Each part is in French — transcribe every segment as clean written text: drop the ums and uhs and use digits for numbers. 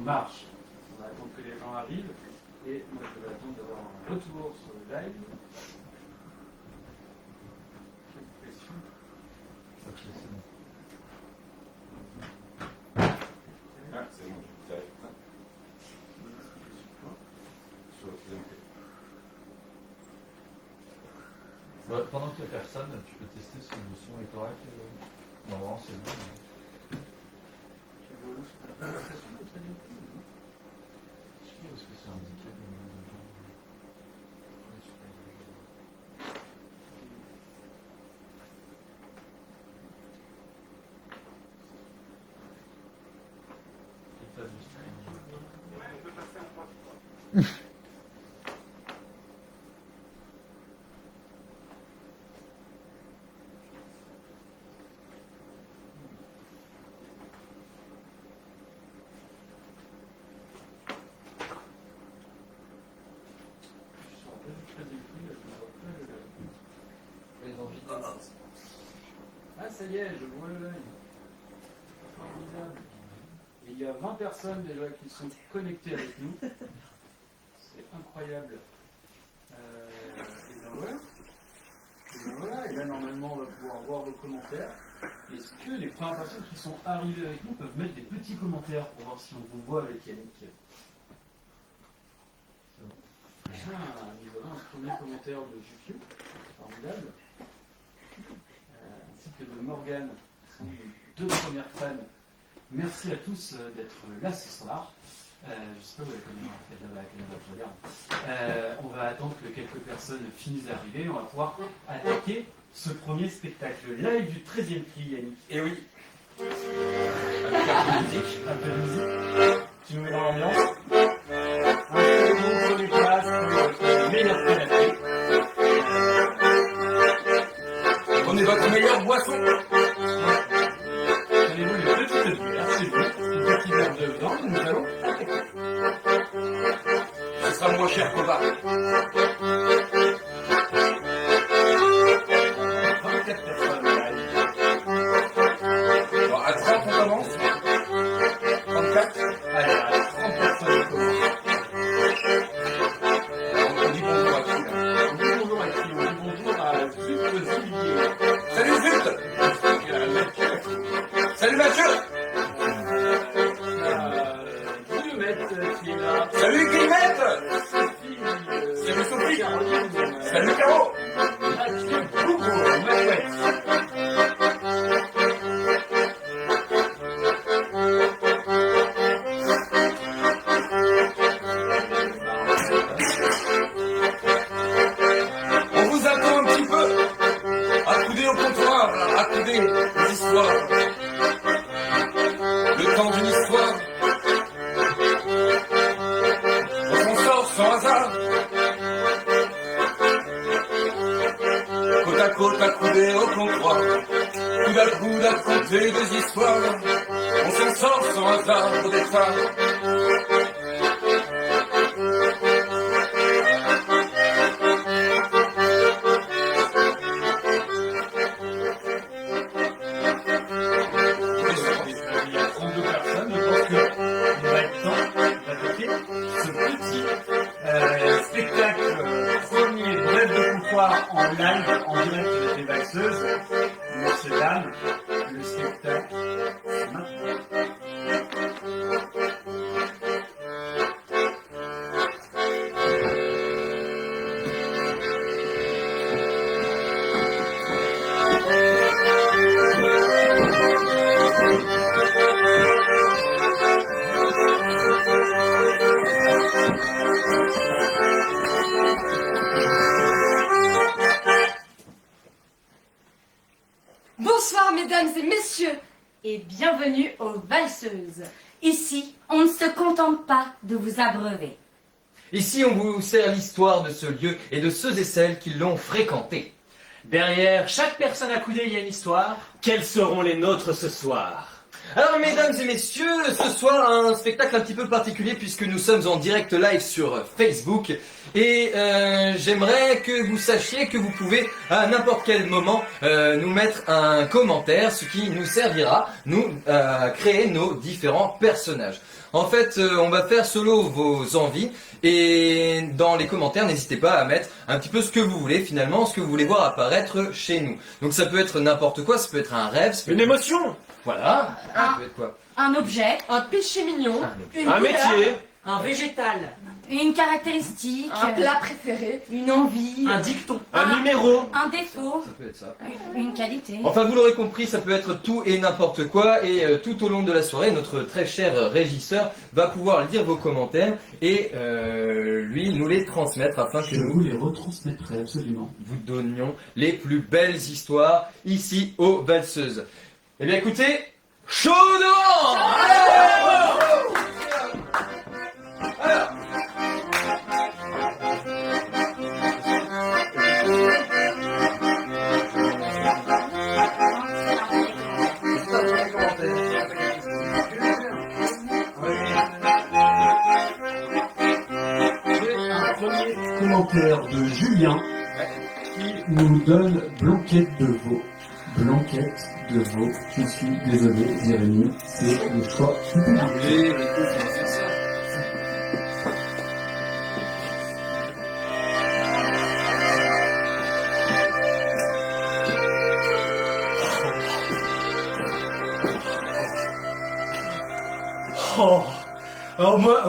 marche. On va attendre que les gens arrivent. Et moi, je vais attendre d'avoir un retour sur le live. Quelle pression. Ah, c'est bon, j'arrive. Pendant qu'il n'y a personne, tu peux tester si le son est correct. Normalement, c'est bon. Est-ce que c'est indiqué On peut passer en poste. Ah, ça y est, je vois le live. Formidable. Et il y a 20 personnes déjà qui sont connectées avec nous. C'est incroyable. Et bien voilà. Et bien voilà. Et là, normalement, on va pouvoir voir vos commentaires. Est-ce que les premières personnes qui sont arrivées avec nous peuvent mettre des petits commentaires pour voir si on vous voit avec Yannick? Nous avons un premier commentaire de Jukio. Formidable. Ainsi que de Morgane, qui sont les deux premières fans. Merci à tous d'être là ce soir. Je ne sais pas où elle regarde. On va attendre que quelques personnes finissent d'arriver. On va pouvoir attaquer ce premier spectacle live du 13e cri, Yannick. Et oui. Avec un peu de musique. Un peu de musique. Tu nous mets dans l'ambiance. Installez-vous sur les places pour votre meilleure canapé. Prenez votre meilleure boisson. Prenez-vous une petite bière, c'est vous. Une petite verre de vin, nous allons. Ce sera moins cher qu'au bar. 24 personnes live. Alors, à 30, on commence. 34. Allez, à 30 personnes, on commence. On dit bonjour à qui, là? On dit bonjour à qui? On dit bonjour à Zut Zillier. Salut Zut. Salut Mathieu. Guillemette qui est là. Salut Guillemette. Sophie. Salut Sophie. Caroline. Salut Caro. Mathieu Bougou. Maouette. On vous attend un petit peu. Accoudez au comptoir, là. Accoudez aux histoires. Le temps d'une histoire. On s'en sort sans hasard. Côte à côte, accoudé au comptoir. Coude à coude, à compter des histoires. On s'en sort sans hasard au départ. Il y a 32 personnes, je pense qu'il va être temps d'attaquer ce petit spectacle premier bref de comptoir en live, en direct des Vaxeuses. Messieurs, dames, le spectacle, c'est maintenant. Bonsoir mesdames et messieurs et bienvenue aux Valseuses. Ici, on ne se contente pas de vous abreuver. Ici, on vous sert l'histoire de ce lieu et de ceux et celles qui l'ont fréquenté. Derrière chaque personne accoudée, il y a une histoire. Quelles seront les nôtres ce soir? Alors, mesdames et messieurs, ce soir, un spectacle un petit peu particulier puisque nous sommes en direct live sur Facebook Et j'aimerais que vous sachiez que vous pouvez à n'importe quel moment nous mettre un commentaire, ce qui nous servira à créer nos différents personnages. En fait, on va faire selon vos envies et dans les commentaires, n'hésitez pas à mettre un petit peu ce que vous voulez finalement, ce que vous voulez voir apparaître chez nous. Donc ça peut être n'importe quoi, ça peut être un rêve, ça peut Une être... émotion, Voilà, ça peut être quoi? Un objet, Un péché mignon, une un couleur, métier, un végétal, une caractéristique, un plat préféré, une envie, un dicton. un numéro. un défaut, Ça peut être ça. une qualité. Enfin, vous l'aurez compris, ça peut être tout et n'importe quoi. Et tout au long de la soirée, notre très cher régisseur va pouvoir lire vos commentaires et lui nous les transmettre afin que Je nous vous les retransmettrai absolument. vous donnions les plus belles histoires ici aux Valseuses. Eh bien, écoutez, chaud dehors! Un premier commentaire de Julien qui nous donne blanquette de veau. Blanquette de veau. Je suis désolé, Jérémy, c'est le choix du public. Oh, alors moi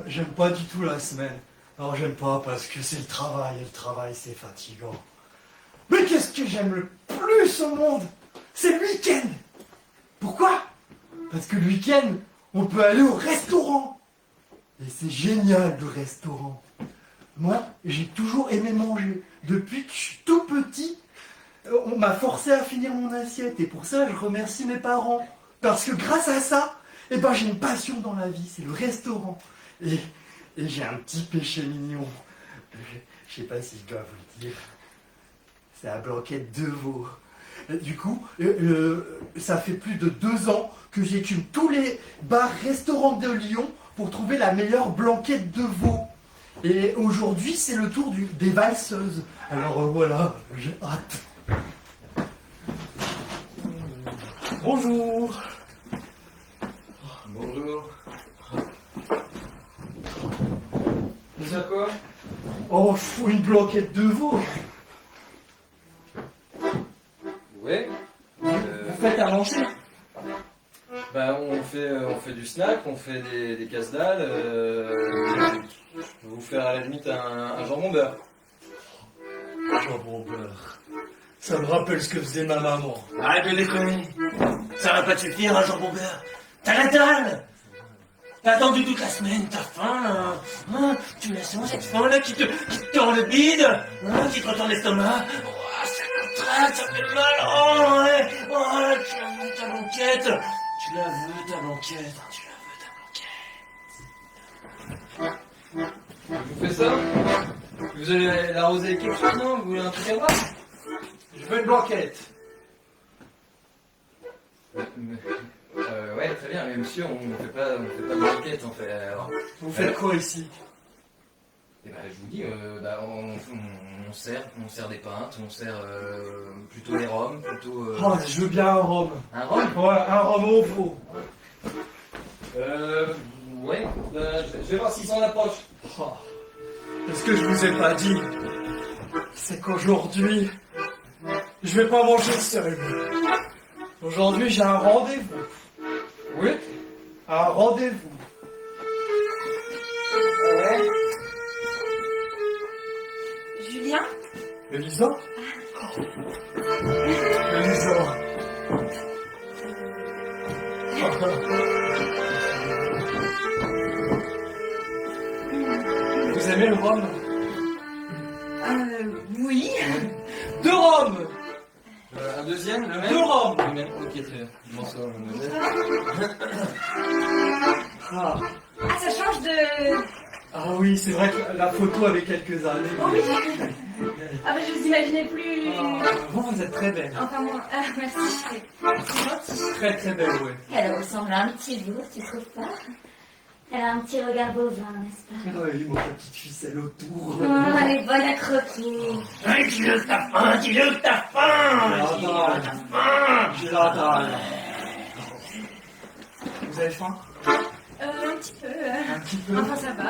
j'aime pas du tout la semaine. Alors j'aime pas parce que c'est le travail, et le travail c'est fatigant. Mais qu'est-ce que j'aime le plus au monde? C'est le week-end. Pourquoi? Parce que le week-end, on peut aller au restaurant. Et c'est génial le restaurant. Moi, j'ai toujours aimé manger. Depuis que je suis tout petit, on m'a forcé à finir mon assiette. Et pour ça, je remercie mes parents. Parce que grâce à ça, eh ben, j'ai une passion dans la vie, c'est le restaurant. Et j'ai un petit péché mignon. Je sais pas si je dois vous le dire. C'est la blanquette de veau. Du coup, ça fait plus de 2 ans que j'écume tous les bars-restaurants de Lyon pour trouver la meilleure blanquette de veau. Et aujourd'hui, c'est le tour des valseuses. Alors voilà, j'ai hâte. Bonjour. Bonjour. Vous savez quoi? Oh, faut une blanquette de veau. Ouais. Vous faites à manger? Bah, on fait du snack, on fait des casse-dalles. Je peux vous faire à la limite un jambon beurre. Jambon beurre. Ça me rappelle ce que faisait ma maman. Arrête de déconner. Ça va pas te suffire, un jambon beurre. T'as la dalle. T'as attendu toute la semaine, t'as faim, là. Hein, tu la sens, cette faim, là, qui te tord le bide, hein, qui te retourne l'estomac. Oh, ça contracte, ça fait mal. Oh, ouais. Oh, là, tu la veux, ta blanquette. Tu la veux, ta blanquette. Tu la veux, ta blanquette. Je vous fais ça? Vous allez l'arroser avec quelque chose, non? Vous voulez un truc à boire? Je veux une blanquette. Ouais, très bien, mais monsieur, on fait pas de blanquette, on fait... Vous faites quoi ici? Eh ben, je vous dis, on sert des pintes, on sert plutôt des rhums, plutôt... Oh, je veux bien un rhum. Un rhum? Ouais, un rhum au veau. Ouais, je vais voir s'il s'en approche. Oh. Ce que je vous ai pas dit, c'est qu'aujourd'hui, je vais pas manger seul. Aujourd'hui, j'ai un rendez-vous. Oui? Un rendez-vous. Ouais. Julien, Elisa? Elisa. Vous aimez le rhum? oui. 2 rhums! Un deuxième, le même? 2 rhums! Le même, ok, très bien. Bonsoir, mademoiselle. Ah. Ah, ça change de... Ah oui, c'est vrai que la photo avait quelques années. Oh oui, ah bah je vous imaginais plus... Vous êtes très belle. Enfin bon, merci, c'est gentil. Très très belle, ouais. Elle ressemble à un petit jour, tu trouves pas? Elle a un petit regard bovin, n'est-ce pas? Ah oui, mon petite ficelle autour. Oh, elle est bonne à croquer. Hein, dis-le que t'as faim, dis-le que t'as faim, dis-le que t'as faim. J'ai la dalle. Vous avez faim? Un petit peu. Un petit peu? Enfin, ça va.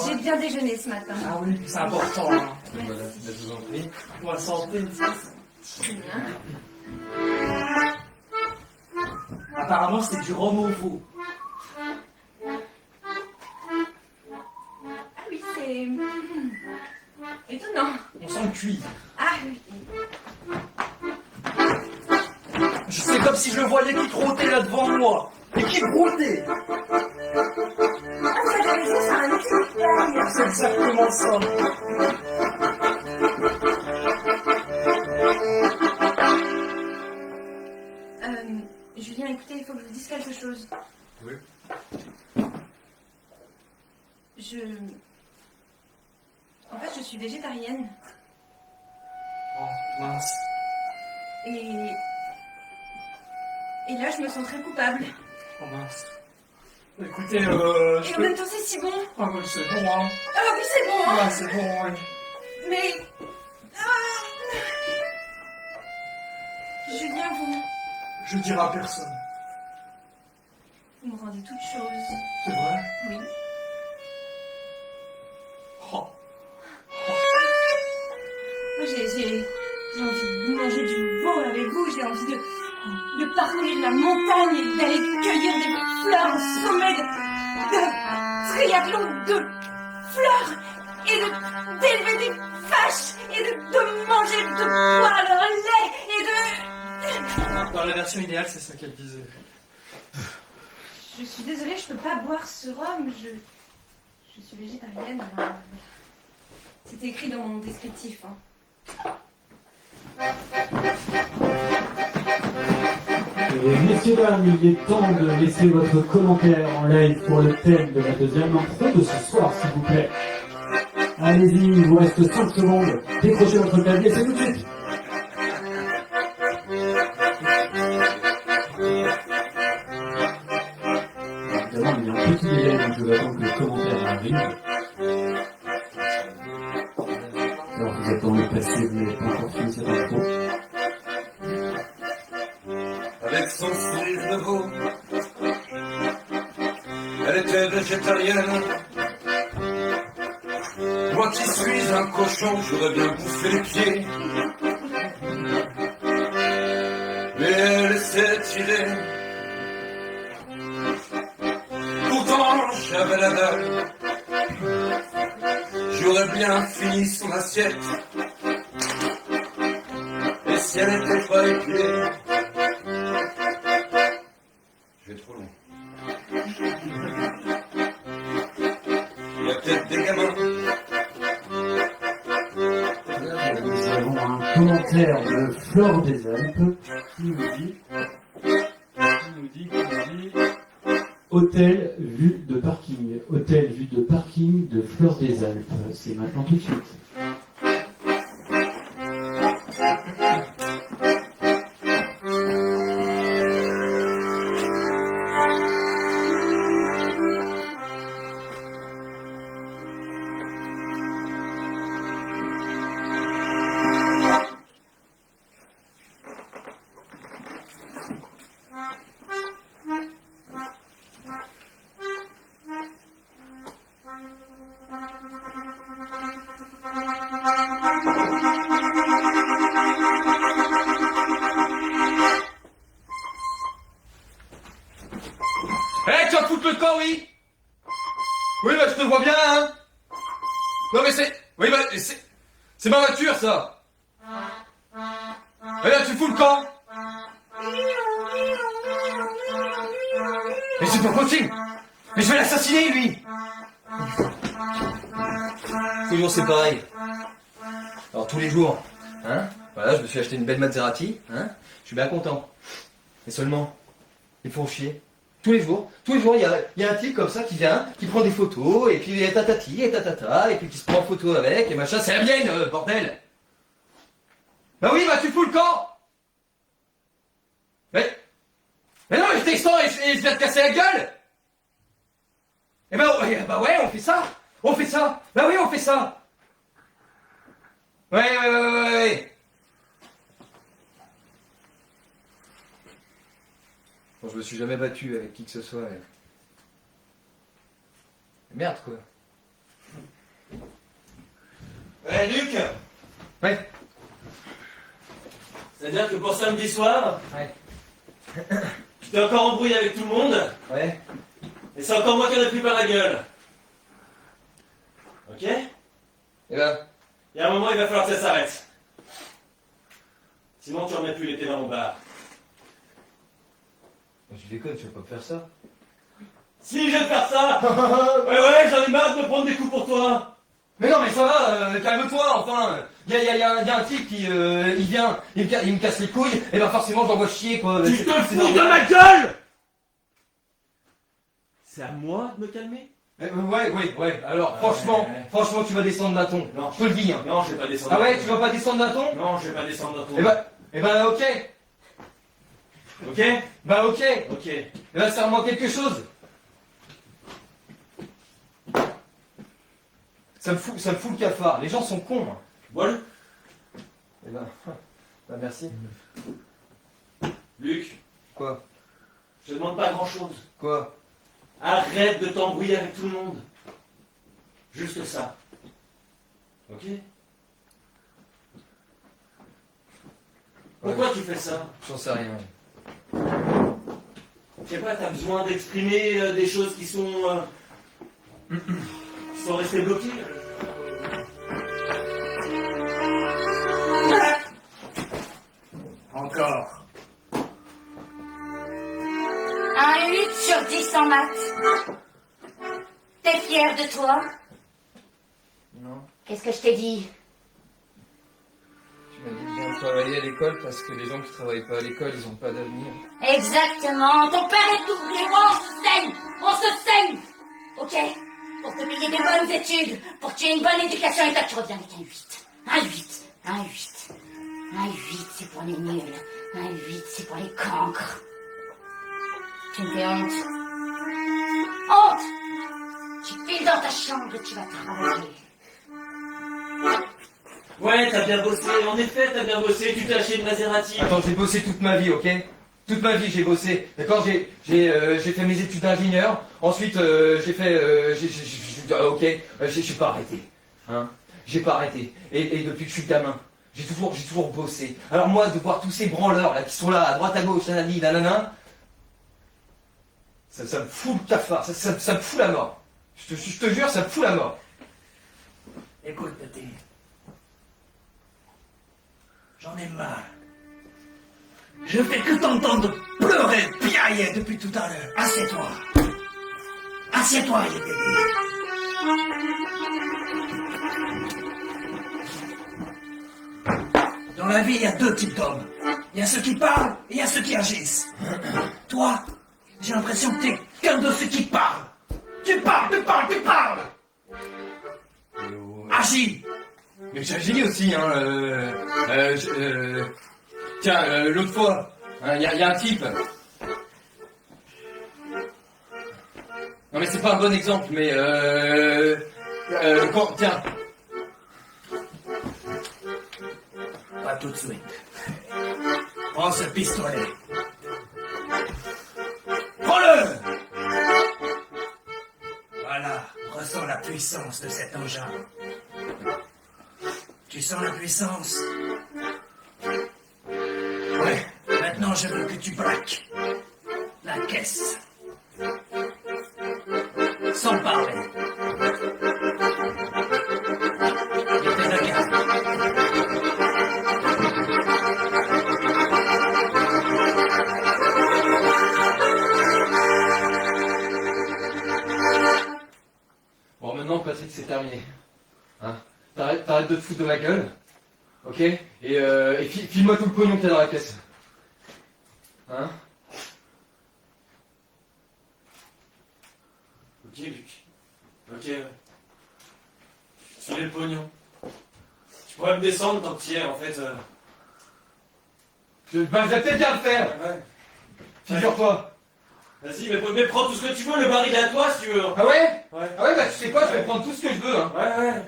J'ai bien déjeuné ce matin. Ah oui, c'est important. Hein. Voilà, je vous en prie. Pour la santé. Apparemment, c'est du rhum au veau. Ah oui, c'est... étonnant. On sent le cuit. Ah oui. C'est comme si je le voyais qui trottait là devant moi. Et qui broutait. Ah, vous avez raison, c'est un équilibre. C'est exactement ça. Julien, écoutez, il faut que je vous dise quelque chose. Oui. En fait, je suis végétarienne. Oh, mince. Et là, je me sens très coupable. Oh mince. Écoutez, Et je en peux... même temps, c'est si bon. Ah oui, c'est bon, hein. Ah oui, c'est bon, hein. Ah, c'est bon, oui. Mais... Ah. Julien, Je dirai à personne. vous me rendez toute chose. C'est vrai? Oui. Oh. Moi, j'ai envie de manger du veau avec vous. J'ai envie de parcourir la montagne et d'aller cueillir des fleurs au sommet de triathlon de fleurs et d'élever des vaches et de manger de boire leur lait et de... Dans la version idéale, c'est ça qu'elle disait. Je suis désolée, je peux pas boire ce rhum. Je suis végétarienne. Alors... C'était écrit dans mon descriptif. Hein. Et messieurs, dames, il est temps de laisser votre commentaire en live pour le thème de la deuxième intro de ce soir, s'il vous plaît. Allez-y, il vous reste 5 secondes. Décrochez votre clavier, c'est tout de suite. Évidemment, il y a un petit délai, donc je vais attendre que le commentaire arrive. Alors vous êtes dans le passé, vous n'avez pas encore fini cette intro. Avec son sourire de veau, elle était végétarienne. Moi qui suis un cochon, j'aurais bien bouffé les pieds. Mais elle s'est tirée. Pourtant j'avais la dalle. J'aurais bien fini son assiette. Et si elle n'était pas épilée, je vais trop loin. Il y a peut-être des gamins. Nous avons un commentaire de Flore des Alpes qui nous dit hôtel vue de parking. Hôtel vue de parking de Flore des Alpes. C'est maintenant tout de suite. Eh, tu vas foutre le camp, oui? Oui, bah, je te vois bien, hein? Non, mais c'est... Oui, bah, c'est ma voiture, ça! Eh là, tu fous le camp! Mais c'est pas possible! Mais je vais l'assassiner, lui! Toujours c'est pareil. Alors, tous les jours, hein? Voilà, je me suis acheté une belle Maserati, hein? Je suis bien content. Mais seulement, ils font chier. Tous les jours, il y a un type comme ça qui vient, qui prend des photos, et puis tatati, et tatata, et puis qui se prend en photo avec, et machin, c'est la mienne, bordel! Bah oui, bah tu fous le camp! Mais non, mais je t'extends et je viens te casser la gueule! Eh ben ouais, on fait ça. On fait ça. Bah oui, on fait ça. Ouais. Bon, je me suis jamais battu avec qui que ce soit. Merde, quoi. Ouais, Luc, Ouais. c'est-à-dire que pour samedi soir, Ouais. tu t'es encore embrouillé avec tout le monde, Ouais. et c'est encore moi qui en ai pris par la gueule. Ok? Et ben, Il y a un moment, il va falloir que ça s'arrête. Sinon, tu remets plus l'été dans mon bar. tu déconnes, tu vas pas me faire ça. Si, je vais faire ça! Ouais, j'en ai marre de me prendre des coups pour toi! Mais non, mais ça va, calme-toi, enfin. Il y a un type qui, il vient, il me casse les couilles, et ben forcément, j'envoie chier, quoi. Tu C'est- te c'est fous de normal. ma gueule! C'est à moi de me calmer? Ouais. Alors, franchement, tu vas descendre d'un ton. Non. Je te le dis, hein. Non, je vais pas descendre. Ah ouais, tu vas pas descendre d'un ton? Non, je vais pas descendre d'un ton. Eh ben, ok. Ok? Bah, ok. Ok. Eh ben, serre-moi quelque chose. Ça me fout le cafard. Les gens sont cons. Hein. Voilà. Eh ben, bah, merci. Luc, Quoi? je te demande pas grand-chose. Quoi? Arrête de t'embrouiller avec tout le monde. Juste ça. Ok? Pourquoi tu fais ça? J'en sais rien. Je sais pas, t'as besoin d'exprimer des choses qui sont restées bloquées. Encore. Un 8 sur 10 en maths. T'es fier de toi? Non. Qu'est-ce que je t'ai dit? Tu m'as dit de bien travailler à l'école parce que les gens qui travaillent pas à l'école, ils ont pas d'avenir. Exactement. Ton père est ouvrier, moi, on se saigne. Ok? Pour te payer des bonnes études, pour que tu aies une bonne éducation, et toi tu reviens avec un 8. Un 8. Un 8. Un 8, c'est pour les nuls. Un 8, c'est pour les cancres. Tu me fais honte. Honte! Tu files dans ta chambre et tu vas travailler. Ouais, t'as bien bossé. En effet, t'as bien bossé. Tu t'es acheté une Maserati. Attends, j'ai bossé toute ma vie, ok? Toute ma vie, j'ai bossé. D'accord, j'ai fait mes études d'ingénieur. Ensuite, j'ai fait, ok, j'ai pas arrêté, hein? J'ai pas arrêté. Et depuis que je suis gamin, j'ai toujours bossé. Alors moi, de voir tous ces branleurs là qui sont là, à droite à gauche, nanana, ça me fout le cafard. Ça me fout la mort. Je te jure, ça me fout la mort. Écoute, petit. J'en ai marre. Je fais que t'entendre pleurer, piailler depuis tout à l'heure. Assieds-toi. Assieds-toi, les bébés. Dans la vie, il y a deux types d'hommes. Il y a ceux qui parlent et il y a ceux qui agissent. Toi, j'ai l'impression que t'es qu'un de ceux qui parlent. Tu parles. Agis. Mais j'ai aussi, hein. Tiens, l'autre fois, il y a un type. Non mais c'est pas un bon exemple, mais tiens. Pas tout de suite. Prends ce pistolet. Prends-le! Voilà, ressens la puissance de cet engin. Tu sens la puissance? Ouais, maintenant je veux que tu braques la caisse. Sans parler. Mettez la garde. Bon, maintenant, Patrick, c'est terminé. Hein, t'arrêtes de te foutre de ma gueule. Ok? Et file-moi tout le pognon que t'as dans la caisse. Hein? Ok, Luc. Ok. Sur le pognon. Tu pourrais me descendre tant que tu y es, en fait. Je vais peut-être bien le faire. Ouais. Figure-toi. Vas-y, mais prends tout ce que tu veux, le bar il est à toi si tu veux. Ah ouais? Ouais. Ah ouais, bah tu sais quoi, je vais prendre tout ce que je veux, hein. Ouais.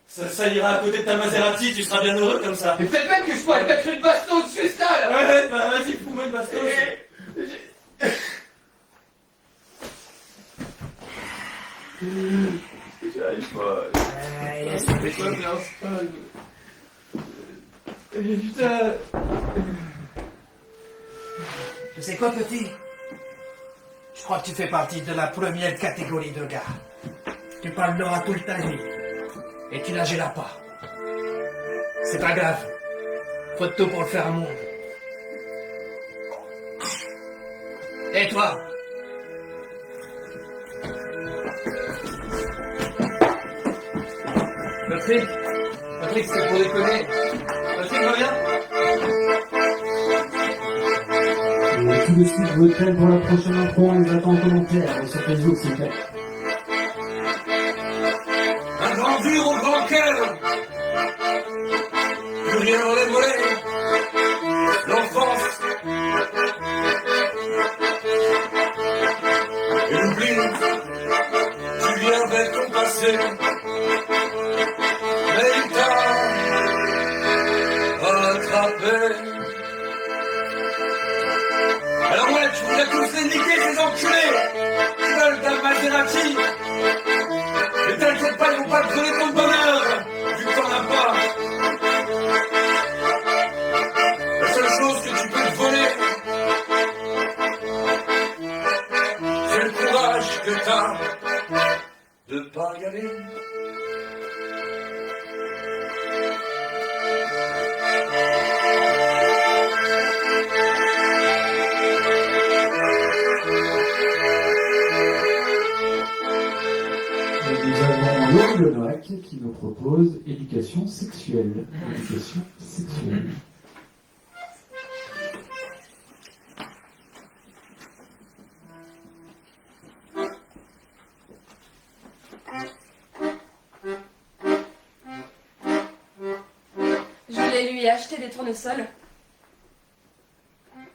Ça ira à côté de ta Maserati, tu seras bien heureux comme ça. Et peut-être même que je pourrais mettre une baston dessus ça, là. Ouais, bah vas-y, fous-moi une baston. J'arrive pas. C'est quoi bien ça? Putain. Tu sais quoi, petit? Je crois que tu fais partie de la première catégorie de gars. Tu parleras toute ta vie. Et tu n'agiras pas. C'est pas grave. Faut de tout pour le faire un monde. Et toi? Patrick, c'est pour déconner. Patrick, va bien? Et tout de suite, votre thème pour la prochaine intro, on les attend en commentaire et sur Facebook, s'il vous plaît. Un grand dur au grand cœur. Plus rien dans les mollets. L'enfance. Et l'oubli. Tu viens avec ton passé. Mais il t'a rattrapé. Alors ouais, tu voudrais tous les niquer, ces enculés. Qui veulent ta Maserati. Mais t'inquiète pas, ils vont pas te donner ton bonheur, vu que t'en as pas. La seule chose que tu peux te voler, c'est le courage que t'as de pas y aller. Et nous avons Laurie Lenoac qui nous propose éducation sexuelle. Éducation sexuelle. Je voulais lui acheter des tournesols.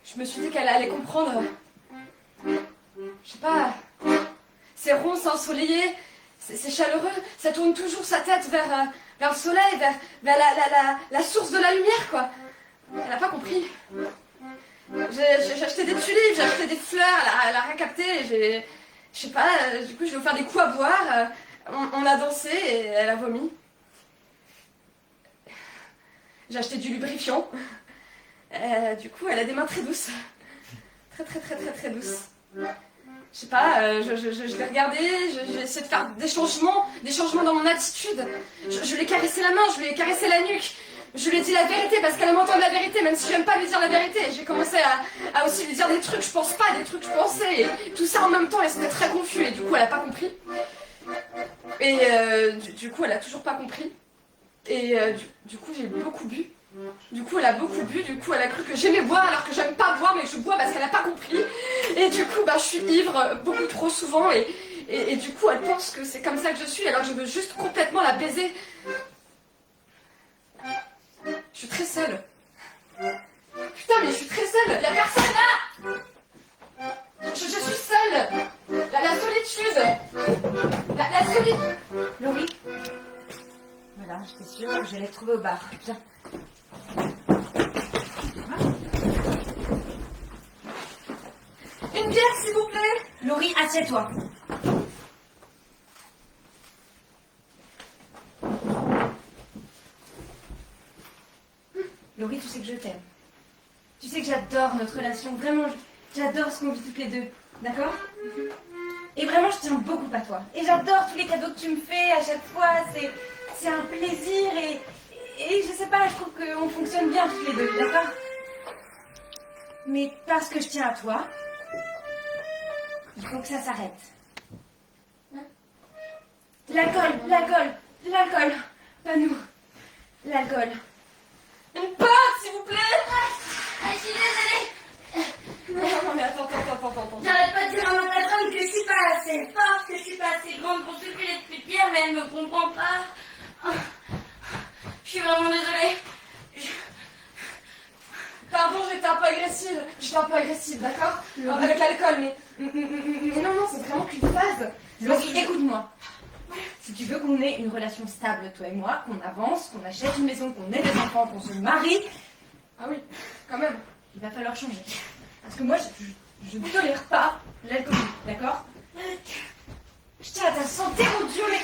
Je me suis dit qu'elle allait comprendre. Je sais pas. C'est rond, c'est ensoleillé, c'est chaleureux. Ça tourne toujours sa tête vers le soleil, vers la source de la lumière, quoi. Elle a pas compris. J'ai acheté des tulipes, j'ai acheté des fleurs, elle a rien capté. Je sais pas, du coup je vais lui faire des coups à boire. On a dansé et elle a vomi. J'ai acheté du lubrifiant. Du coup, elle a des mains très douces. Très douces. Je sais pas, je l'ai regardé, j'ai essayé de faire des changements dans mon attitude. Je lui ai caressé la main, je lui ai caressé la nuque. Je lui ai dit la vérité parce qu'elle aime entendre la vérité, même si j'aime pas lui dire la vérité. J'ai commencé à aussi lui dire des trucs, je pense pas, des trucs que je pensais. Et tout ça en même temps, et c'était très confus. Et du coup, elle a pas compris. Et du coup, elle a toujours pas compris. Et du coup, j'ai beaucoup bu. Du coup, elle a beaucoup bu, du coup, elle a cru que j'aimais boire alors que j'aime pas boire, mais que je bois parce qu'elle a pas compris. Et du coup, je suis ivre beaucoup trop souvent et du coup, elle pense que c'est comme ça que je suis alors que je veux juste complètement la baiser. Je suis très seule. Putain, mais je suis très seule, y'a personne là. Je suis seule. La solitude. La solitude. Laurie. Voilà, j'étais sûre que j'allais te trouver au bar. Viens. Une bière, s'il vous plaît. Laurie, assieds-toi. Laurie, tu sais que je t'aime. Tu sais que j'adore notre relation. Vraiment, j'adore ce qu'on vit toutes les deux. D'accord? Et vraiment, je tiens beaucoup à toi. Et j'adore tous les cadeaux que tu me fais à chaque fois. C'est un plaisir et je sais pas, je trouve qu'on fonctionne bien tous les deux. D'accord? Mais parce que je tiens à toi, il faut que ça s'arrête. L'alcool. Pas nous. L'alcool. Une pâte, s'il vous plaît. Je suis désolée. Non, mais attends. J'arrête pas de dire à ma patronne que je suis pas assez forte, que je suis pas assez grande pour s'occuper de plus pierre, mais elle me comprend pas. Je suis vraiment désolée. Pardon, j'étais un peu agressive. Je suis un peu agressive, d'accord? Avec l'alcool, mais non, non, c'est vraiment qu'une phase. Laurie, écoute-moi. Si tu veux qu'on ait une relation stable, toi et moi, qu'on avance, qu'on achète une maison, qu'on ait des enfants, qu'on se marie, Ah oui, quand même. il va falloir changer. Parce que moi, je ne tolère pas l'alcool, d'accord? Je tiens à ta santé, mon Dieu, mais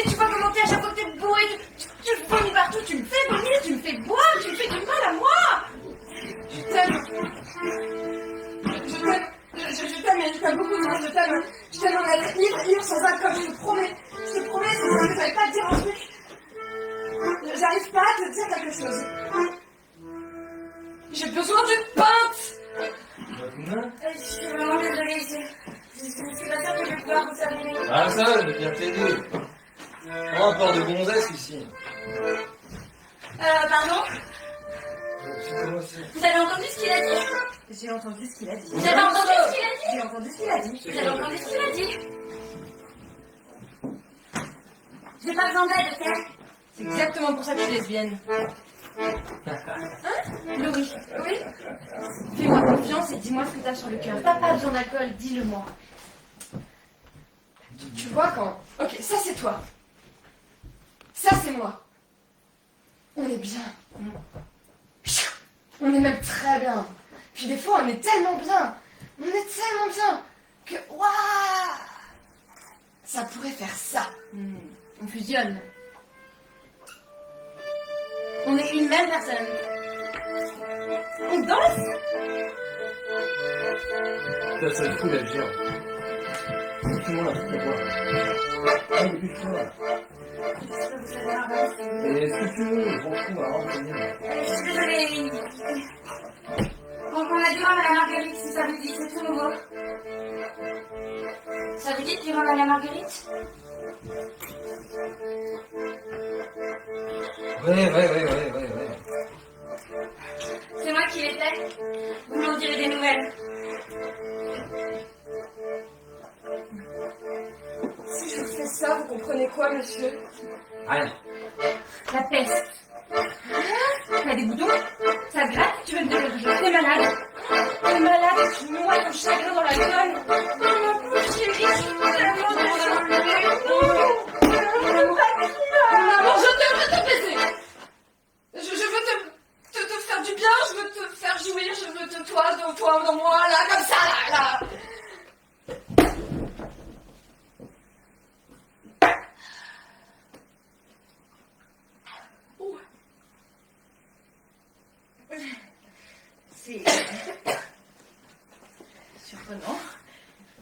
tu vois comment t'es à chaque fois que t'es bourré, tu vomis partout, tu me fais vomir, tu me fais boire, tu me fais du mal à moi! Je t'aime. Je t'aime, et je t'aime beaucoup, je t'aime. Je t'aime en être ivre sans alcool, je te promets. Je te promets, c'est parce que j'arrive pas à te dire un truc. J'arrive pas à te dire quelque chose. J'ai besoin d'une pinte. Je suis vraiment désolée, c'est pas ça que je vais pouvoir vous servir. Ah ça, je vais bien t'aider. Oh, encore de gonzesse ici. Pardon? Vous avez entendu ce qu'il a dit? J'ai entendu ce qu'il a dit. Vous avez entendu ce qu'il a dit? J'ai entendu ce qu'il a dit. Vous avez entendu ce qu'il a dit? J'ai pas besoin d'aide, ok? C'est exactement pour ça que je suis lesbienne. Laurie, Oui? fais-moi confiance et dis-moi ce que t'as sur le cœur. T'as pas besoin d'alcool, dis-le-moi. Tu vois quand... Ok, ça c'est toi. Ça c'est moi. On est bien. On est même très bien. Puis des fois on est tellement bien. On est tellement bien que... Waouh! Ça pourrait faire ça. On fusionne. On est une même personne. On danse? Ça serait cool à dire. Tout le monde a fait quoi? Ah, depuis tout là. Et si tu veux, je m'en fous, alors on est. Je suis désolée. On a du rhum à la marguerite, si ça vous dit, c'est tout nouveau. Ça vous dit du rhum à la marguerite? Ouais. C'est moi qui l'ai fait. Vous m'en direz des nouvelles. Si je vous fais ça, vous comprenez quoi, monsieur? Rien. La peste. T'as des boutons? Ça te gratte? Tu veux me dire t'es malade? T'es malade? Tu noies ton chagrin dans la gueule? Oh, ma chérie, je suis tellement désolée. Maman, je veux te baiser. Je veux te faire du bien, je veux te faire jouir, je veux te toi dans moi, là, comme ça, là. C'est surprenant.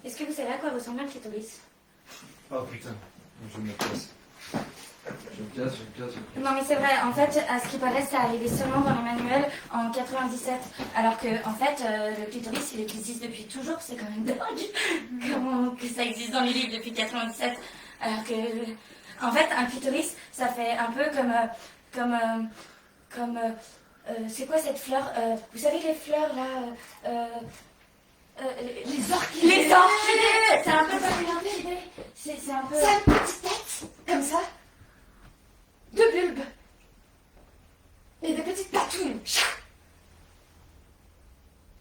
Est-ce que vous savez à quoi ressemble un clitoris? Oh putain, je me casse. Je me casse. Non mais c'est vrai, en fait, à ce qui paraît, ça arrivait seulement dans les manuels en 97. Alors que, en fait, le clitoris, il existe depuis toujours, c'est quand même dingue. Comment que ça existe dans les livres depuis 97? Alors que, en fait, un clitoris, ça fait un peu comme c'est quoi cette fleur? Vous savez les fleurs là les orchidées. Les orchidées. C'est un peu comme une orchidée. C'est un peu... Ça a une petite tête, comme ça. Deux bulbes. Et des petites patounes. Ça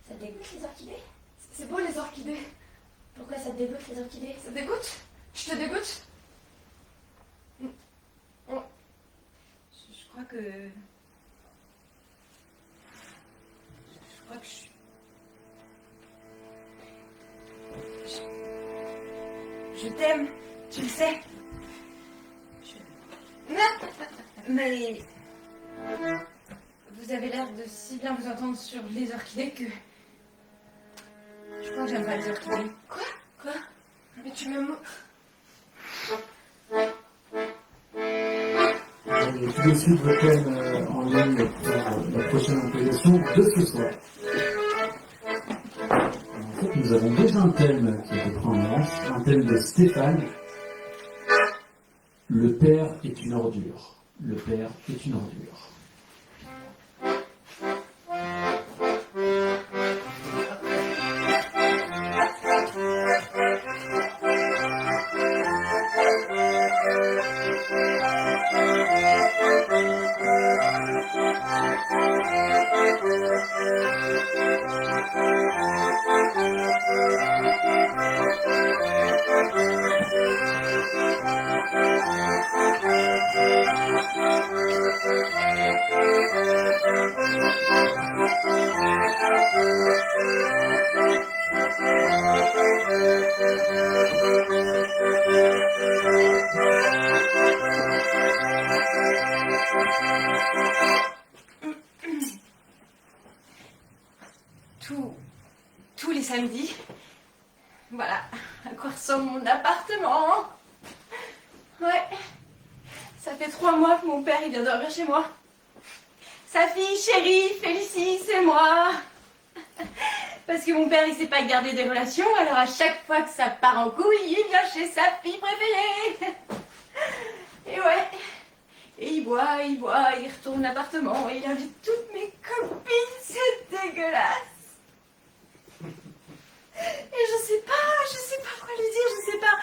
te dégoûte les orchidées? C'est beau les orchidées. Pourquoi ça te dégoûte les orchidées? Ça te dégoûte? Je te dégoûte? Je crois que... Je t'aime, tu le sais. Mais vous avez l'air de si bien vous entendre sur les orchidées que je crois que j'aime pas les orchidées. Quoi? Mais tu m'aimes... Tout de suite vos thèmes en ligne pour la prochaine imposition de ce soir. En fait, nous avons déjà un thème qui a été pris en avance, un thème de Stéphane. Le père est une ordure. Le père est une ordure. Tous les samedis. Voilà à quoi ressemble mon appartement. Ouais. Ça fait 3 mois que mon père il vient dormir chez moi. Sa fille chérie, Félicie, c'est moi. Parce que mon père il sait pas garder des relations, alors à chaque fois que ça part en couille, il vient chez sa fille préférée. Et ouais. Et il boit, il retourne l'appartement et il invite toutes mes copines, c'est dégueulasse. Et je sais pas quoi lui dire, je sais pas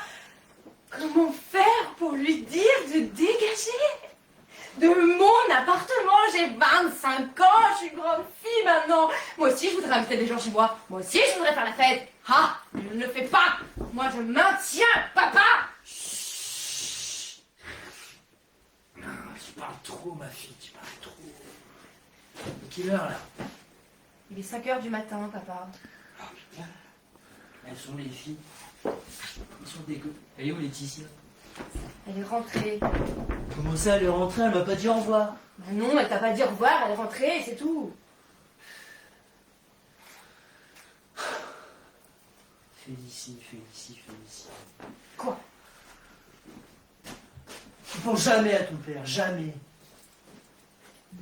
comment faire pour lui dire de dégager de mon appartement. J'ai 25 ans, je suis grande fille maintenant. Moi aussi je voudrais inviter des gens chez moi. Moi aussi je voudrais faire la fête. Ah, je ne le fais pas. Moi je maintiens, papa. Tu parles trop, ma fille, tu parles trop. Quelle heure, là? Il est 5 heures du matin, papa. Oh, putain. Elles sont les filles. Elles sont dégueu. Elle est où, Laetitia? Elle est rentrée. Comment ça, elle est rentrée? Elle m'a pas dit au revoir. Bah non, elle t'a pas dit au revoir, elle est rentrée, c'est tout. Félicie. Quoi? Tu penses jamais à ton père, jamais.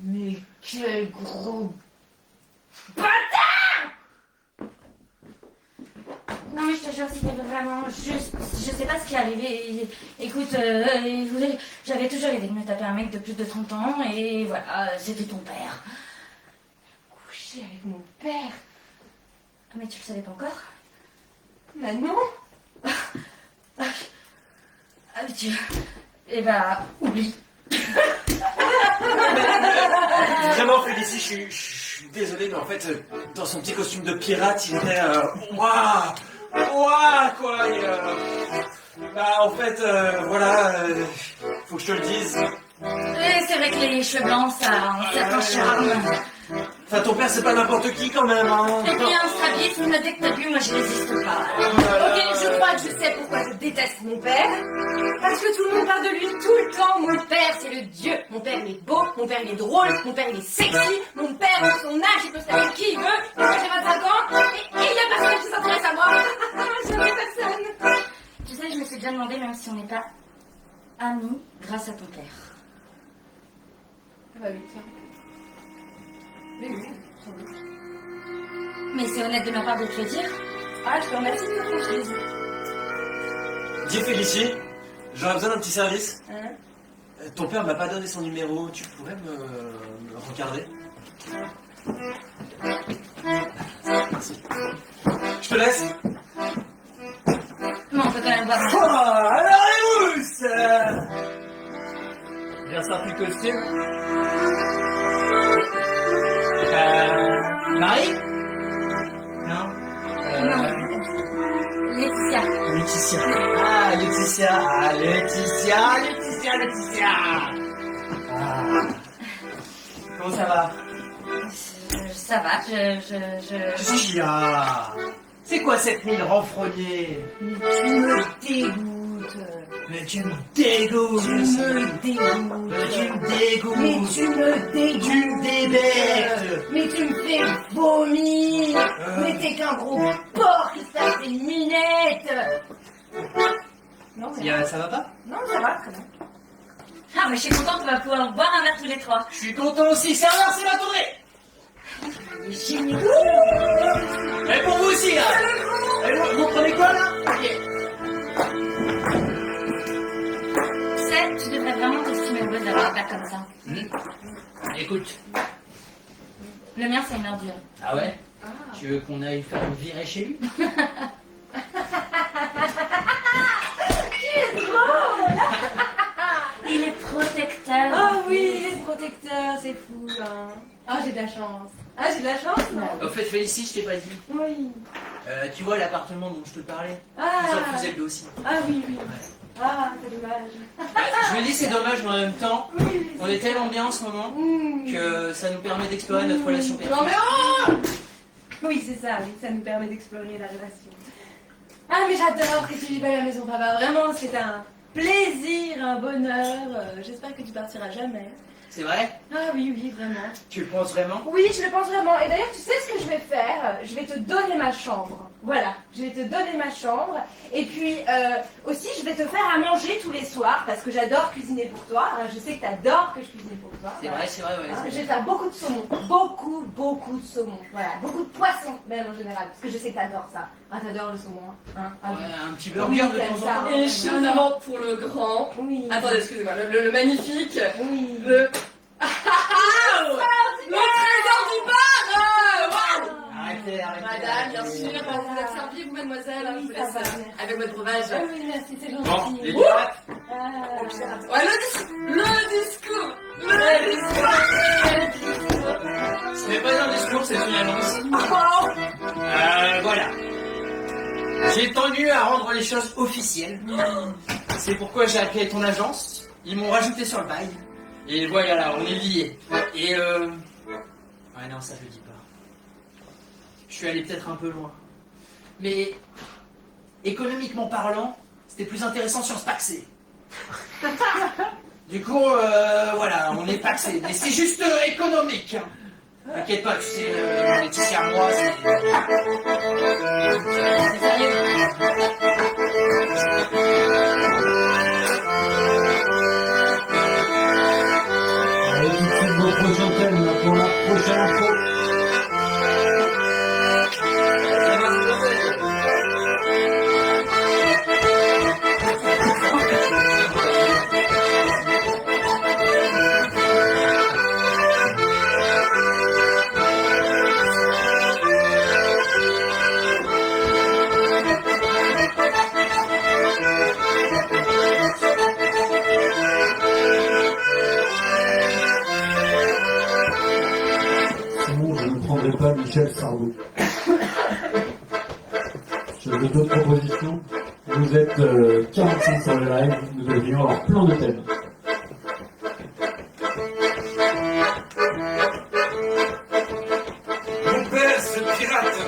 Mais quel gros bâtard! Non mais je te jure, c'était vraiment juste... Je sais pas ce qui est arrivé. Écoute, j'avais toujours aidé de me taper un mec de plus de 30 ans et voilà, c'était ton père. Coucher avec mon père. Ah mais tu le savais pas encore? Bah non. Ah mais tu... Eh bah, oublie. Vraiment, Félicie, je suis désolé, mais en fait, dans son petit costume de pirate, il était... Ouah, quoi. Et, bah, en fait, voilà, faut que je te le dise. Et c'est vrai que les cheveux blancs, ça a un certain charme. Enfin, ton père, c'est pas n'importe qui, quand même, hein. Et puis un strabisme, dès que t'as bu, moi je résiste pas. Ok, je crois que je sais pourquoi je déteste mon père. Parce que tout le monde parle de lui tout le temps. Mon père, c'est le dieu. Mon père, il est beau. Mon père, il est drôle. Mon père, il est sexy. Mon père, à son âge, il peut se faire avec qui il veut. Moi, j'ai 25 ans. Et il y a personne qui s'intéresse à moi. Jamais personne. Tu sais, je me suis déjà demandé, même si on n'est pas amis, grâce à ton père. Bah oui, tiens. Mais oui, sans doute. Mais c'est honnête de ma part de te le dire. Ah, je te remercie de ta franchise. Dis, Félicie, j'aurais besoin d'un petit service. Hein? Ton père m'a pas donné son numéro, tu pourrais me regarder? Merci. Je te laisse. Mais on peut quand même voir. Oh, alors les mousses! Bien sorti le costume. Marie? Non? Laetitia. Laetitia. Ah, Laetitia. Ah. Comment ça va? Ça va, Qu'est-ce qu'il y a? C'est quoi cette mine renfrognée? Mais tu me dégoûtes. Mais tu me dégoûtes. Tu me dégoûtes. Mais tu me dégoûtes. Mais tu me dégoûtes. Tu me débectes. Mais tu me fais vomir. Mais t'es qu'un gros porc qui se tape des minettes. Non, mais... Ça va pas? Non, ça va, très bien. Ah, mais je suis contente, on va pouvoir boire un verre tous les trois. Je suis content aussi. Serveur, c'est ma tournée. Il est génial. Et pour vous aussi, là. Et vous prenez quoi, là? Tu sais, tu devrais vraiment t'estimer heureuse d'avoir un verre comme ça. Écoute, Le mien, c'est une ordure. ah ouais? Tu veux qu'on aille faire une virée chez lui? Il est protecteur. Ah oui, il est protecteur, c'est fou, hein. Ah, j'ai de la chance. Ah, j'ai de la chance, non? Au fait, Félicie, je t'ai pas dit. Oui. Tu vois l'appartement dont je te parlais? Ah, Ça faisait le aussi. ah oui, oui. Ah, c'est dommage. Je me dis c'est dommage, mais en même temps, on est tellement bien en ce moment Mmh. que ça nous permet d'explorer notre relation Non personnelle. mais oh! Oui, c'est ça, oui, ça nous permet d'explorer la relation. Ah, mais j'adore que tu vives à la maison, papa. Vraiment, c'est un plaisir, un bonheur. J'espère que tu partiras jamais. C'est vrai? Ah oui, oui, vraiment. Tu le penses vraiment? Oui, je le pense vraiment. Et d'ailleurs, tu sais ce que je vais faire? Je vais te donner ma chambre. Voilà, je vais te donner ma chambre. Et puis, aussi, je vais te faire à manger tous les soirs, parce que j'adore cuisiner pour toi. Je sais que tu adores que je cuisine pour toi. C'est Voilà. vrai, c'est vrai, ouais. Je vais faire beaucoup de saumon. Beaucoup, beaucoup de saumon. Voilà, beaucoup de poissons, même en général. Parce que je sais que tu adores ça. Ah, t'adores le saumon, hein? Ah, oui. Ouais, un petit Oui, burger de t'aimes temps ça. en temps. Et chaudement pour le grand. Oui. Attendez, excusez-moi, le magnifique. Oui. Le. Ah, le trésor du bar! Waouh! Arrêtez, arrêtez. Madame, bien arrêtez. sûr, vous êtes servi, vous, mademoiselle. Oui, Je vous ça laisse va, merci. avec votre breuvage. Ah oui, merci, c'est gentil. Bon, les pirates. Ah. Ouais, le discours! Ce n'est pas un discours, c'est une annonce. Voilà. J'ai tenu à rendre les choses officielles. C'est pourquoi j'ai appelé ton agence. Ils m'ont rajouté sur le bail. Et voilà, là, on est liés. Et ouais, non, ça je le dis pas. Je suis allé peut-être un peu loin. Mais, économiquement parlant, c'était plus intéressant sur ce paxé. Du coup, voilà, on est paxé. Mais c'est juste économique. T'inquiète pas, tu sais, mon Laetitia à moi, c'est sérieux. Allez, tout de suite, vos prochains thèmes là, pour la prochaine info. Sinon, je ne prendrai pas Michel Sardou. Je veux d'autres propositions. Vous êtes 45 sur le live, nous devrions avoir plein de thèmes. Mon père, ce pirate,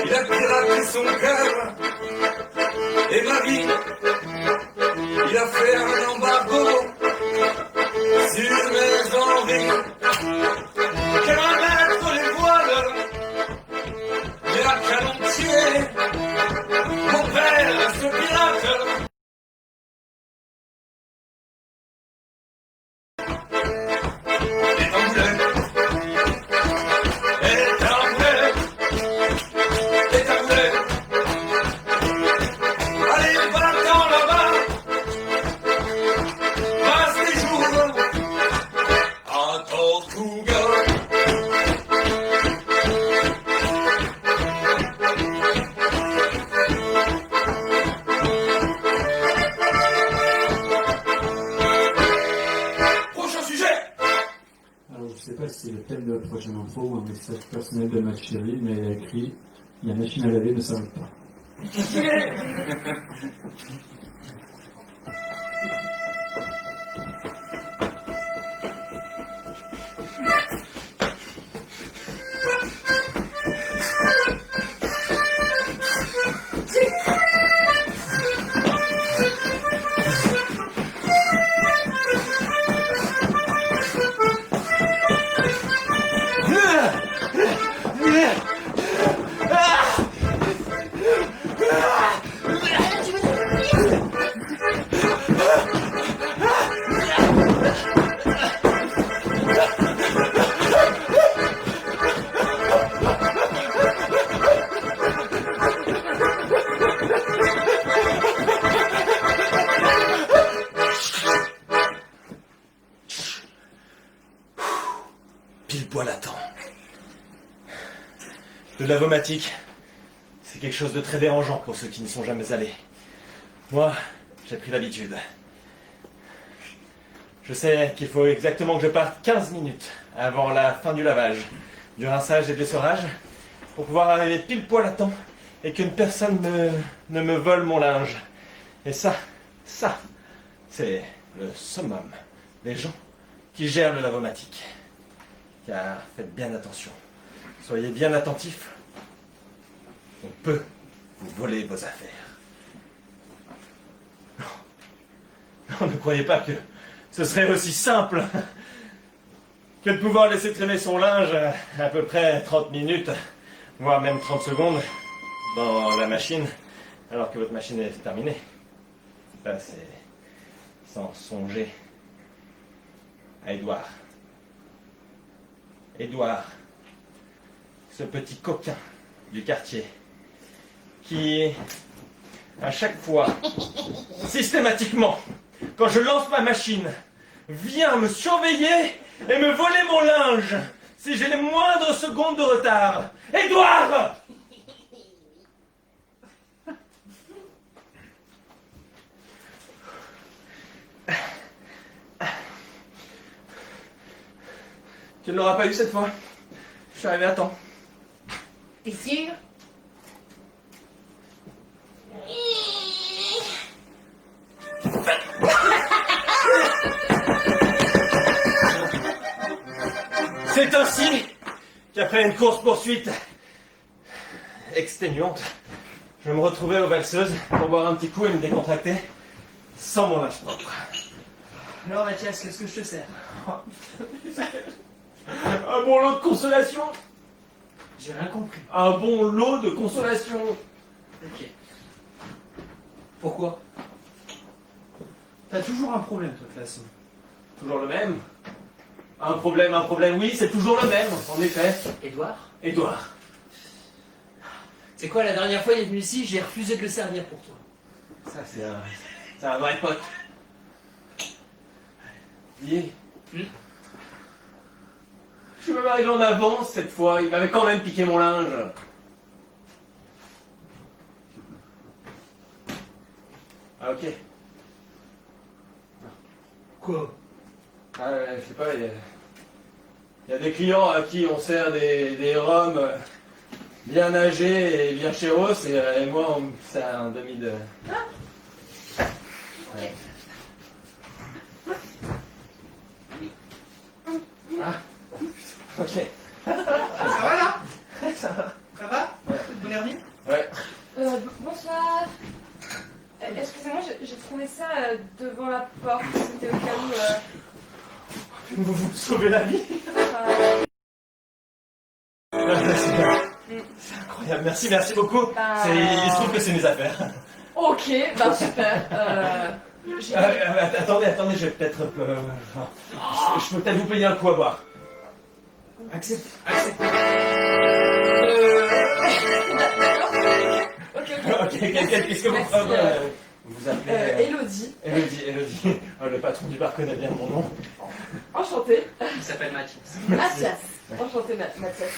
il a piraté son cœur et ma vie. Il a fait un embargo sur mes envies. Qu'elle mettre les voiles et la calomtier. Mon père, ce pirate. Et t'en allez, va-t'en là-bas, passe tes jours en Tortuga. Prochain sujet. Alors, je ne sais pas si c'est le thème de la prochaine info ou un message personnel de ma chérie, mais elle a écrit « La machine à laver ne s'arrête pas ». Pile poil à temps. Le lavomatique, c'est quelque chose de très dérangeant pour ceux qui n'y sont jamais allés. Moi, j'ai pris l'habitude. Je sais qu'il faut exactement que je parte 15 minutes avant la fin du lavage, du rinçage et de l'essorage, pour pouvoir arriver pile poil à temps et qu'une personne ne me vole mon linge. Et ça, c'est le summum des gens qui gèrent le lavomatique. Car faites bien attention. Soyez bien attentifs. On peut vous voler vos affaires. Non, ne croyez pas que ce serait aussi simple que de pouvoir laisser traîner son linge à peu près 30 minutes, voire même 30 secondes dans la machine, alors que votre machine est terminée. Ça, c'est sans songer à Édouard. Édouard, ce petit coquin du quartier, qui, à chaque fois, systématiquement, quand je lance ma machine, vient me surveiller et me voler mon linge si j'ai les moindres secondes de retard. Édouard! Tu ne l'auras pas eu cette fois. Je suis arrivé à temps. T'es sûr? C'est ainsi qu'après une course-poursuite exténuante, je me retrouvais aux valseuses pour boire un petit coup et me décontracter sans mon linge propre. Alors Mathias, qu'est-ce que je te sers? Un bon lot de consolation. J'ai rien compris. Un bon lot de consolation. Ok. Pourquoi? T'as toujours un problème, toi, de toute façon. Toujours le même. Un problème, oui, c'est toujours le même, en effet. Édouard? Édouard. C'est quoi, la dernière fois il est venu ici, j'ai refusé de le servir pour toi. Ça, c'est un vrai pote. Dis. Je suis même arrivé en avance cette fois, il m'avait quand même piqué mon linge. Ah, ok. Quoi? Ah, je sais pas, il y a des clients à qui on sert des rhums bien âgés et bien chéros, et moi, on me sert un demi de... Ouais. Ah, ok. Ça va là? Ça va. Ça va? Bonne hernie? Ouais. Bonsoir. Excusez-moi, j'ai trouvé ça devant la porte. C'était au cas où. Vous vous sauvez la vie. C'est incroyable, merci beaucoup. Il se trouve que c'est mes affaires. Ok, bah super. Attendez, je vais peut-être... je peux peut-être vous payer un coup à boire. Accepte. Ok. Qu'est-ce que Merci, vous appelez... Élodie. Élodie. Le patron du bar connaît bien mon nom. Enchantée. Il s'appelle Mathias. Mathias. Enchantée, Mathias.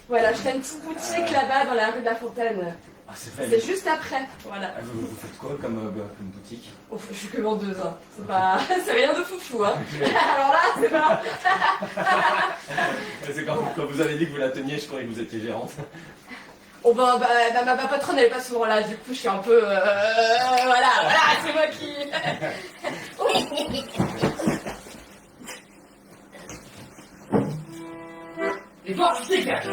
Voilà, je fais une petite boutique là-bas dans la rue de la Fontaine. Ah, C'est juste après, voilà. Vous faites quoi comme boutique? Oh, je suis que vendeuse, hein. C'est pas... c'est rien de foufou, hein. Alors là, c'est pas... C'est quand vous avez dit que vous la teniez, je croyais que vous étiez gérante. Oh bah, ma patronne elle est pas souvent là, du coup je suis un peu... voilà, c'est moi qui... Et toi, tu dégages.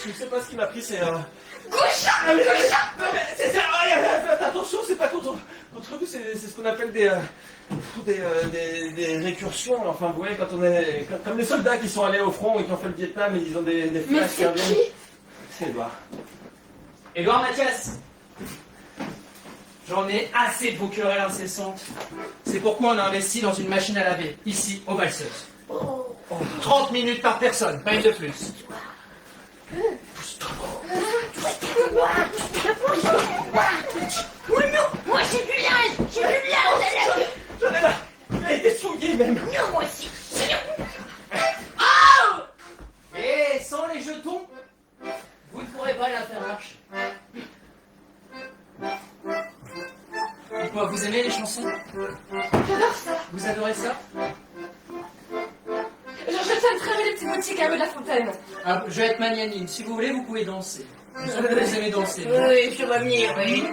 Je sais pas ce qui m'a pris, c'est attention, c'est pas contre vous, c'est ce qu'on appelle des récursions. Enfin, vous voyez, quand on est comme les soldats qui sont allés au front et qui ont fait le Vietnam et ils ont des flashs qui reviennent. C'est Édouard. Édouard Mathias, j'en ai assez de vos querelles incessantes. C'est pourquoi on a investi dans une machine à laver, ici, aux valseuses. 30 minutes par personne, pas une de plus. Moi j'ai du linge, J'en ai là. Il a été souillé même. Non, moi aussi. Et sans les jetons, vous ne pourrez pas la faire marche. J'adore ça. Vous adorez ça? Je t'aime très bien les petites boutiques à de la fontaine. Ah, je vais être magnanime. Si vous voulez, vous pouvez danser. Vous aimez danser. Oui, je vois venir, oui.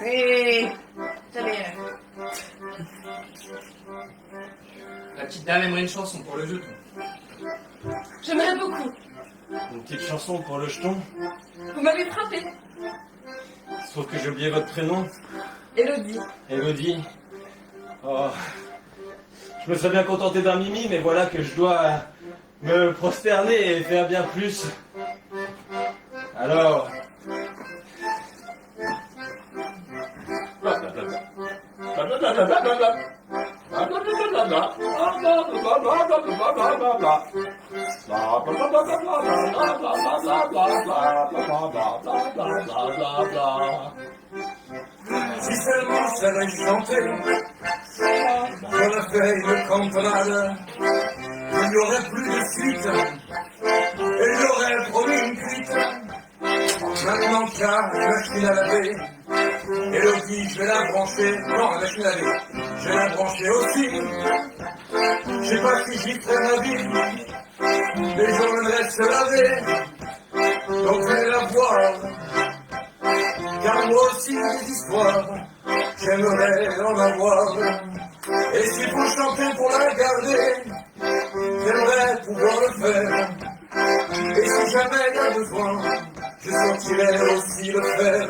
Oui, ça vient. La petite dame aimerait une chanson pour le jeton. J'aimerais beaucoup. Une petite chanson pour le jeton. Vous m'avez frappé. Sauf que j'ai oublié votre prénom. Élodie. Elodie. Oh. Je me serais bien contenté d'un mimi, mais voilà que je dois me prosterner et faire bien plus. Alors. Si seulement je savais chanter, j'aurais fait une campanade, il n'y aurait plus de suite, et j'aurais promis une cuite. Maintenant qu'il y a une machine à laver, Élodie, je vais la brancher, non, la machine à laver, je vais la brancher aussi. Je sais pas si j'y ferai ma vie, les gens me laissent se laver, donc je vais la voir. Car moi aussi des histoires, j'aimerais en avoir. Et s'il faut chanter pour la garder, j'aimerais pouvoir le faire. Et si jamais il y a besoin, je sortirai aussi le faire.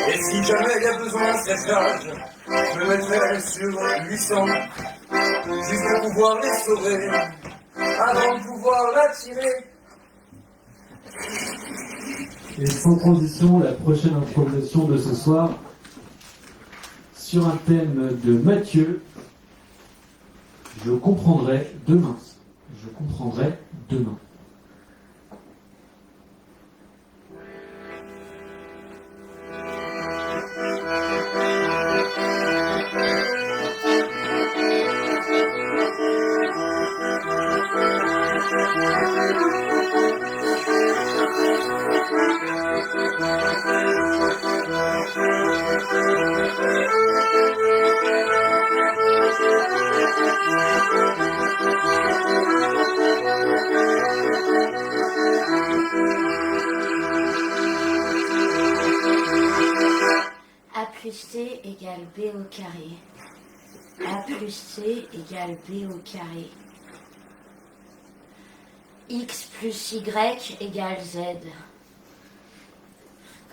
Et si jamais il y a besoin de cette cage, je me mettrai sur 800, juste pour pouvoir les sauver, avant de pouvoir la tirer. Et sans transition, la prochaine improvisation de ce soir sur un thème de Mathieu. Je comprendrai demain. Je comprendrai demain. A plus C égale B au carré. A plus C égale B au carré. X plus Y égale Z.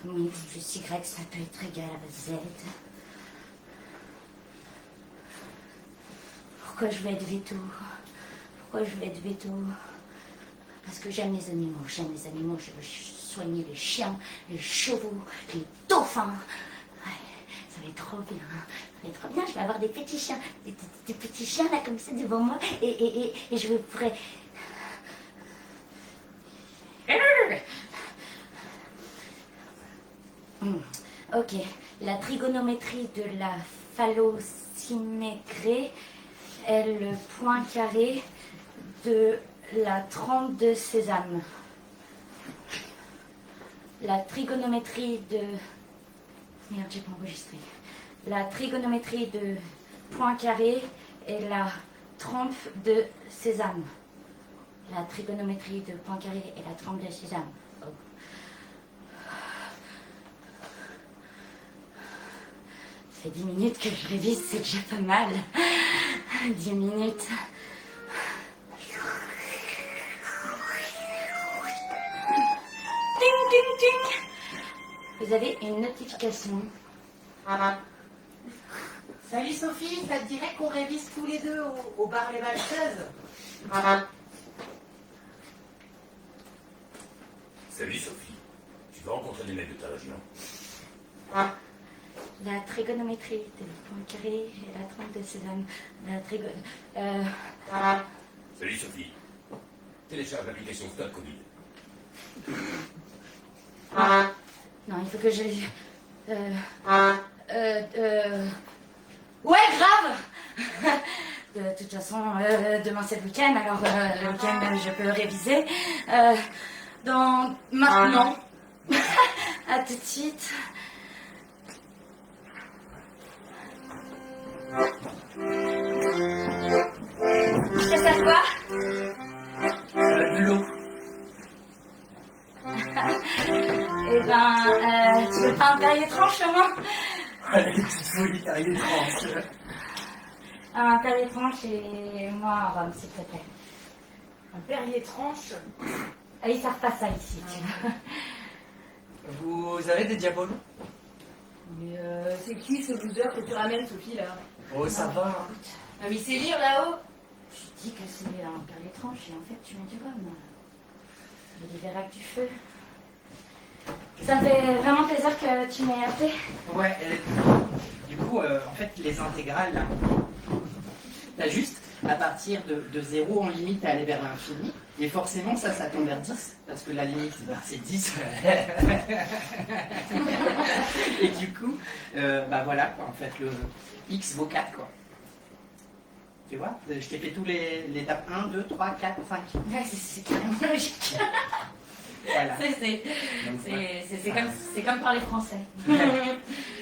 Comme X plus Y, ça peut être égal à Z. Pourquoi je vais être veto? Pourquoi je vais être veto? Parce que j'aime les animaux, je veux soigner les chiens, les chevaux, les dauphins. Ouais, ça va être trop bien, ça va être trop bien, je vais avoir des petits chiens, des petits chiens là comme ça devant moi et je pourrais... Ok, la trigonométrie de la phallosymétrie est le point carré de la trempe de sésame. La trigonométrie de... Merde, j'ai pas enregistré. La trigonométrie de point carré est la trempe de sésame. La trigonométrie de point carré est la trempe de sésame. Oh. Ça fait 10 minutes que je révise, c'est déjà pas mal. 10 minutes. Ting, ting, ting. Vous avez une notification. Salut Sophie, ça te dirait qu'on révise tous les deux au bar Les Valseuses? Salut Sophie, tu vas rencontrer des mecs de ta région. La trigonométrie de point carré et la trempe de sésame. Salut Sophie, télécharge l'application Stop Covid. Non, il faut que je... Ouais, grave. De toute façon, demain c'est le week-end, alors le week-end je peux réviser. Dans... Maintenant. À tout de suite. Un Perrier tranche au moins. Allez, petite folie, t'as une tranche. Un Perrier tranche et moi un rhum, s'il te plaît. Un Perrier tranche. Ah, ils savent pas ça ici. Vous avez des diabolos? Mais c'est qui ce loser que tu ramènes, Sophie, là? Oh, ça va. Ah, mais c'est lire là-haut. Je dis que c'est un Perrier tranche et en fait tu mets du rhum. Il y a des verres du feu. Ça me fait vraiment plaisir que tu m'aies appelé. Ouais, du coup, en fait, les intégrales, là, t'as juste, à partir de 0 en limite, à aller vers l'infini. Et forcément, ça tombe vers 10, parce que la limite, c'est 10. Et du coup, bah voilà, quoi, en fait, le x vaut 4, quoi. Tu vois, je t'ai fait tous les étapes 1, 2, 3, 4, 5. Ouais, c'est carrément logique. Voilà. C'est comme parler français.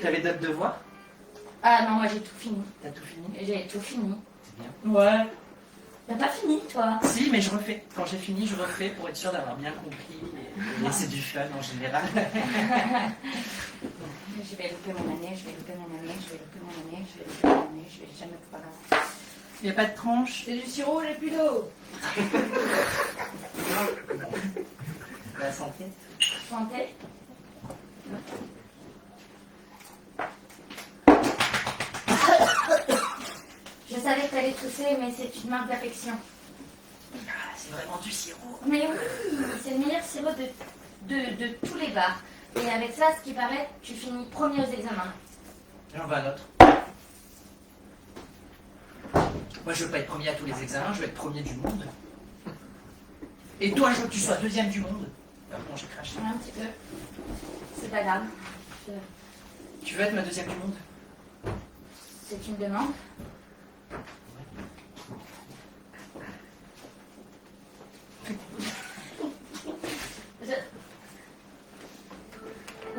T'avais d'autres devoirs? Ah non, moi j'ai tout fini. T'as tout fini? J'ai tout fini. C'est bien. Ouais. T'as pas fini, toi? Si, mais je refais. Quand j'ai fini, je refais pour être sûr d'avoir bien compris et laisser du fun en général. Je vais louper mon année, je vais louper mon année, je vais louper mon année, je vais louper mon année, je vais jamais pas grave. Il n'y a pas de tranche? C'est du sirop, j'ai plus d'eau. La santé. Santé. Je savais que t'allais tousser, mais c'est une marque d'affection. Ah, c'est vraiment du sirop. Mais oui, c'est le meilleur sirop de tous les bars. Et avec ça, ce qui paraît, tu finis premier aux examens. Et on va à un autre. Moi, je veux pas être premier à tous les examens, je veux être premier du monde. Et toi, je veux que tu sois deuxième du monde. Pardon, j'ai craché. Un petit peu. C'est pas grave. Tu veux être ma deuxième du monde? C'est une demande.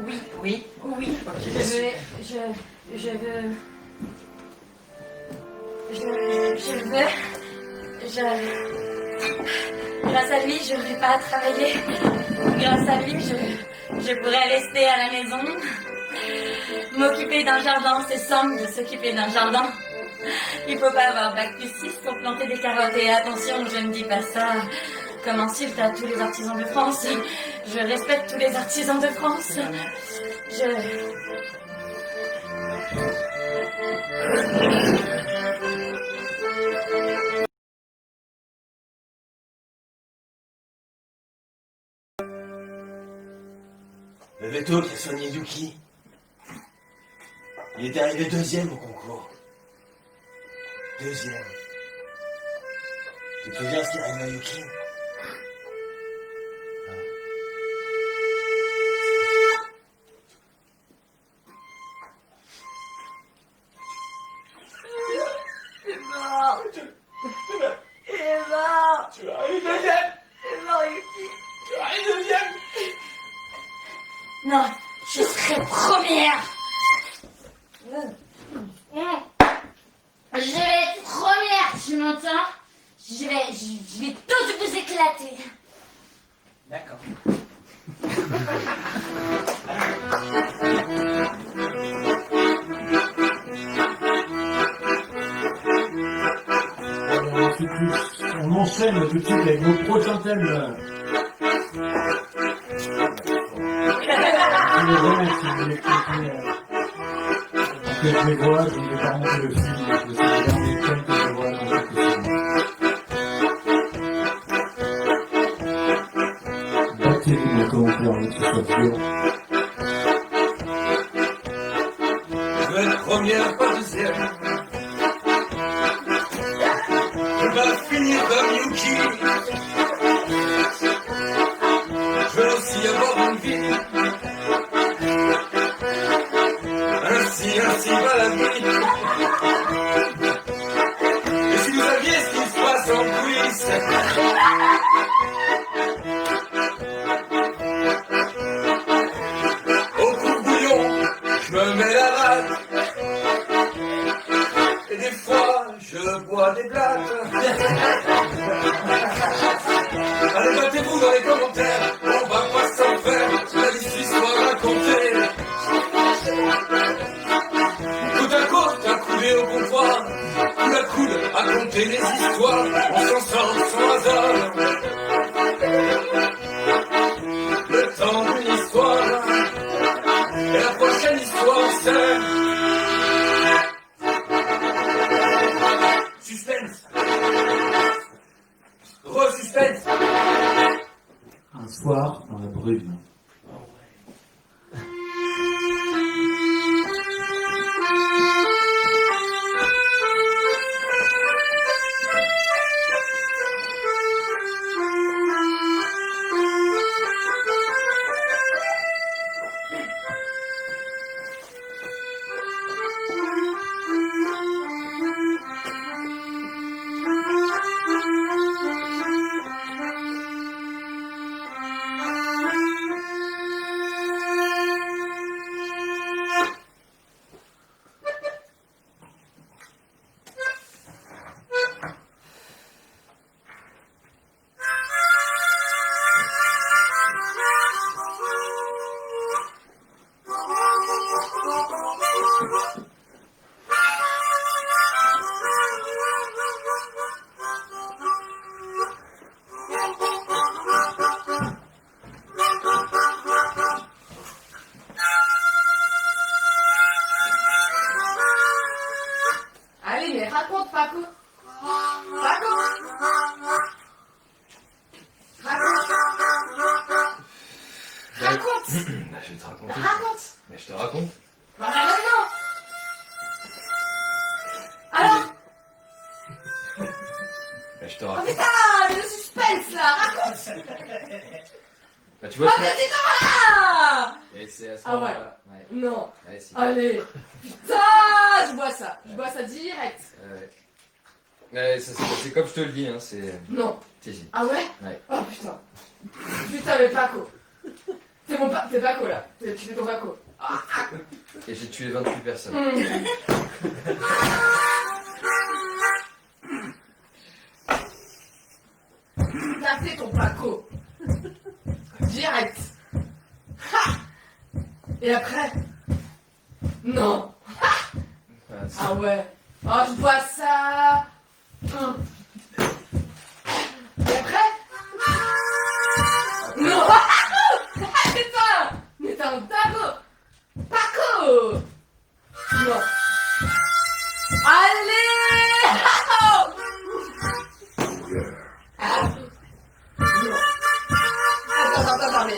Oui. Oui. Oui. Ok. Grâce à lui, je ne vais pas travailler. Grâce à lui, je pourrais rester à la maison. M'occuper d'un jardin, c'est simple de s'occuper d'un jardin. Il faut pas avoir bac plus 6 pour planter des carottes. Et attention, je ne dis pas ça comme insulte à tous les artisans de France. Je respecte tous les artisans de France. Le veto qui a soigné Yuki. Il est arrivé deuxième au concours. Deuxième. Tu te souviens ce qui est arrivé à Yuki? Il est mort. Il est mort. Tu as eu deuxième. Il est mort, Yuki. Tu as eu deuxième. Non, je serai première. Je vais être première, tu m'entends? Je vais toutes vous éclater. D'accord. On enchaîne tout de suite avec nos prochains thèmes. Je les remets si vous voulez écouter. Peut-être les voix, je ne vais pas remonter le film, donc c'est le dernier thème que je vois dans cette émission. Battez-vous dans les commentaires, que ce soit sûr. Je veux être première, pas deuxième. Je vais finir comme Yuki. Je veux aussi avoir une vie. Ainsi va la vie. Et si vous saviez ce qui se passe en coulisses, au coup de bouillon, je me mets la rate. Et des fois, je bois des blattes. Allez, battez-vous dans les commentaires. On va pas s'en faire. La vie soit racontée. coude à compter les histoires, on s'en sort sans hasard. Le temps d'une histoire, et la prochaine histoire c'est... Suspense. Re-suspense. Un soir dans la brume. Allez, mais raconte, Paco. Paco. Raconte. Je vais te raconter. Raconte. Mais je te raconte. Bah, non. Alors. Mais je te Oh raconte. putain, le suspense là, raconte. Bah, tu vois, Oh mais dis donc là. et c'est à ce Ah ouais. moment-là. Ouais. Non. Ouais, si. Allez. Putain, je bois ça. Je bois ça direct. Ouais. Ouais, c'est comme je te le dis, hein, c'est... Non. Si, si. Ah ouais. Ouais. Oh putain. Putain, mais Paco. T'es Paco là. Tu fais ton Paco. Ah. Et j'ai tué 28 personnes. T'as fait ton Paco. Direct. Ha. Et après. Non. Ah ouais. Oh, je bois ça. Et après. Non. Putain. Mais t'es un Paco. Paco. Non. Allez.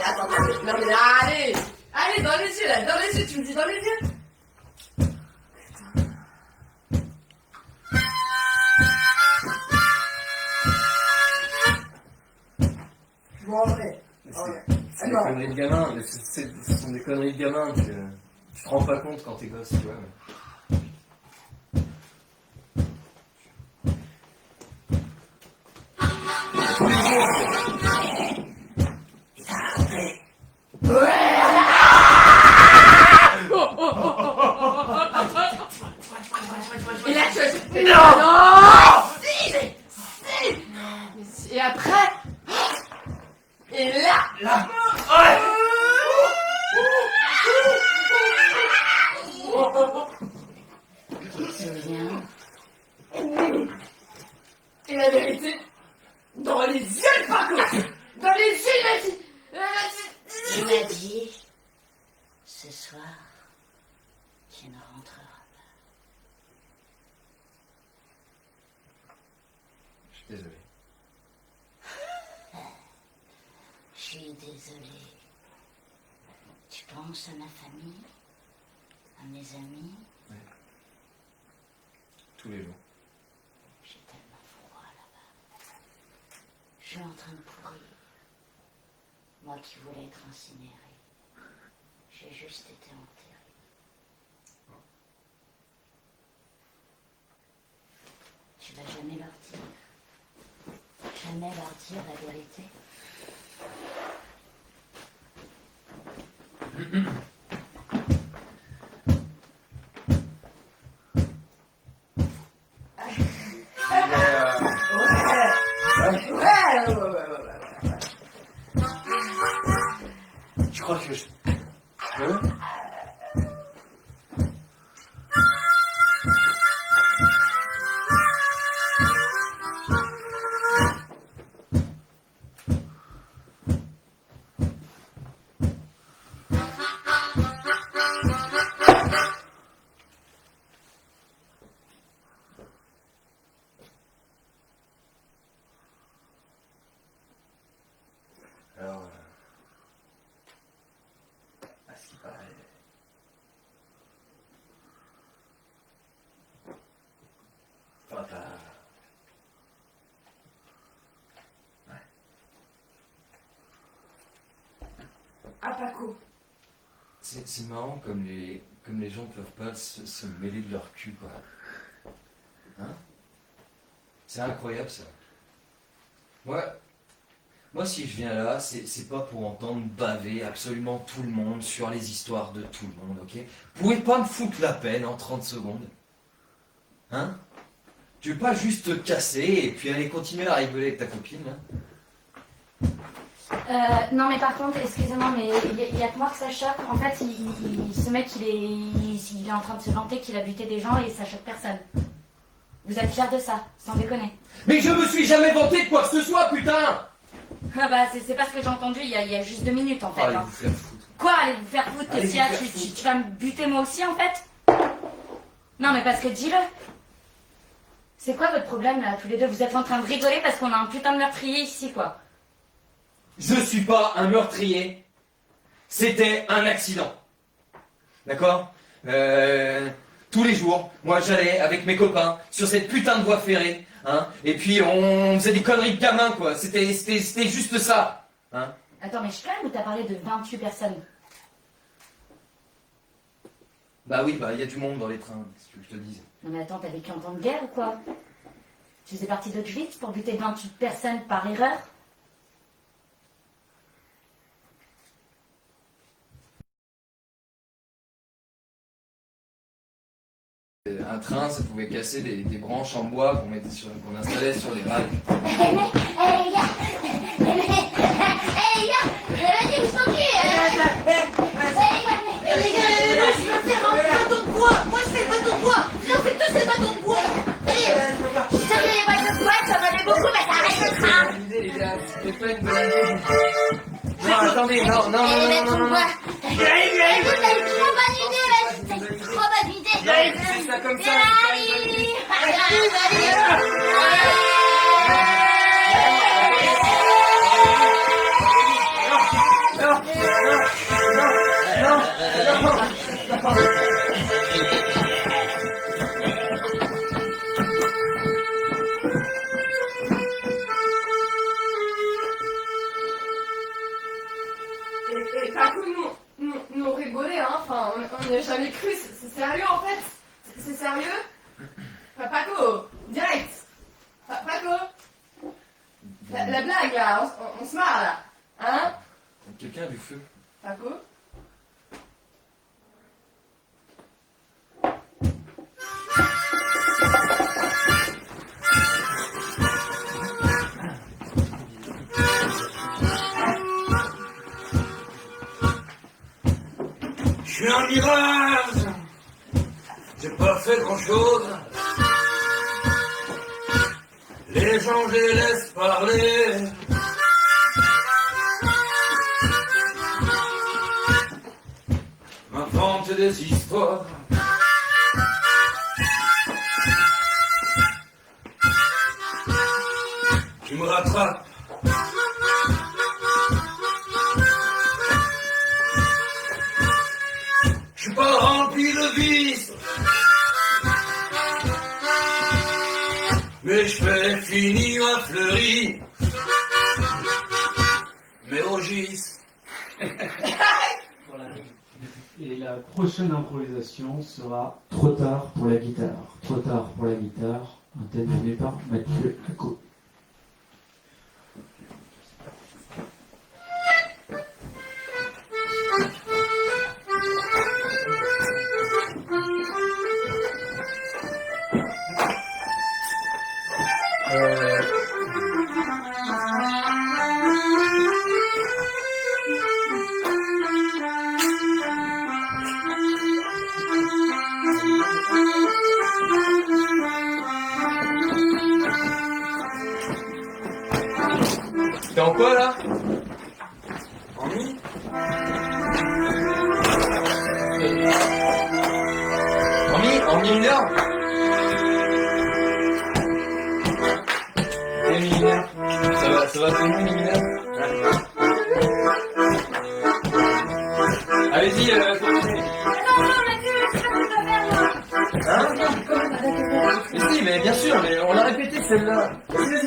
Attends, mais allez. Allez, dans les yeux là, dans les yeux, tu me dis dans les yeux. Bon, en vrai. C'est des conneries de gamin, mais ce sont des conneries de gamin que tu te rends pas compte quand t'es gosse, tu vois. Mais... Et là, tu vas... Non. Si, mais si. Et après. Et là. Souviens, Et la vérité, dans les yeux de Paco. Dans les yeux, il m'a dit. tu m'as dit, ce soir, tu ne rentreras pas. Je suis désolé. Je suis désolée. Tu penses à ma famille, à mes amis. Tous les jours. J'ai tellement froid là-bas. Je suis en train de pourrir. Moi qui voulais être incinérée. J'ai juste été enterrée. Tu vas jamais leur dire. Jamais leur dire la vérité. Tu crois que je... Hein? Paco. C'est marrant comme les gens ne peuvent pas se mêler de leur cul, quoi. Hein? C'est incroyable, ça. Moi, si je viens là, c'est pas pour entendre baver absolument tout le monde sur les histoires de tout le monde, ok? Vous pouvez pas me foutre la peine en 30 secondes? Hein? Tu veux pas juste te casser et puis aller continuer à rigoler avec ta copine, là? Non mais par contre, excusez-moi, mais il y a que moi que ça choque. En fait, ce mec, il est en train de se vanter qu'il a buté des gens et ça choque personne. Vous êtes fiers de ça, sans déconner. Mais je me suis jamais vanté de quoi que ce soit, putain! Ah bah, c'est pas ce que j'ai entendu il y a juste 2 minutes en fait. Allez hein. vous faire foutre. Quoi, allez vous faire foutre? Allez Qu'est-ce qu'il y a? vous faire Tu vas me buter moi aussi en fait? Non mais parce que dis-le. C'est quoi votre problème là, tous les deux? Vous êtes en train de rigoler parce qu'on a un putain de meurtrier ici, quoi. Je suis pas un meurtrier. C'était un accident. D'accord? Tous les jours, moi j'allais avec mes copains sur cette putain de voie ferrée, hein, et puis on faisait des conneries de gamins, quoi. C'était juste ça, hein. Attends, mais je calme ou t'as parlé de 28 personnes? Bah oui, bah il y a du monde dans les trains, si tu veux que je te dise. Non mais attends, t'as vécu en temps de guerre ou quoi? Tu faisais partie d'Auschwitz pour buter 28 personnes par erreur? Un train, ça pouvait casser des branches en bois qu'on installait sur les rails. Non, attendez, non. C'est ça comme ça. Et Paco, nous on rigolait, hein. Enfin, on n'y a jamais cru. C'est sérieux en fait? C'est sérieux? Paco, direct. Paco, la blague là, on se marre là, hein? Quelqu'un a du feu. Paco? Je suis un mirage. J'ai pas fait grand chose. Les gens, je les laisse parler. M'invente des histoires. Qui me rattrapent. Je suis pas rempli de vices. Mais je fais finir à Fleury. Mais au gis. Et la prochaine improvisation sera Trop tard pour la guitare. Trop tard pour la guitare, un thème donné par Mathieu Acco. T'es en quoi là? En mi? En mi mineur? Et mi mineur? Ça va ton mi mineur? Allez-y, continuez. Hein? Mais si, mais bien sûr, mais on l'a répété celle-là. Vas-y.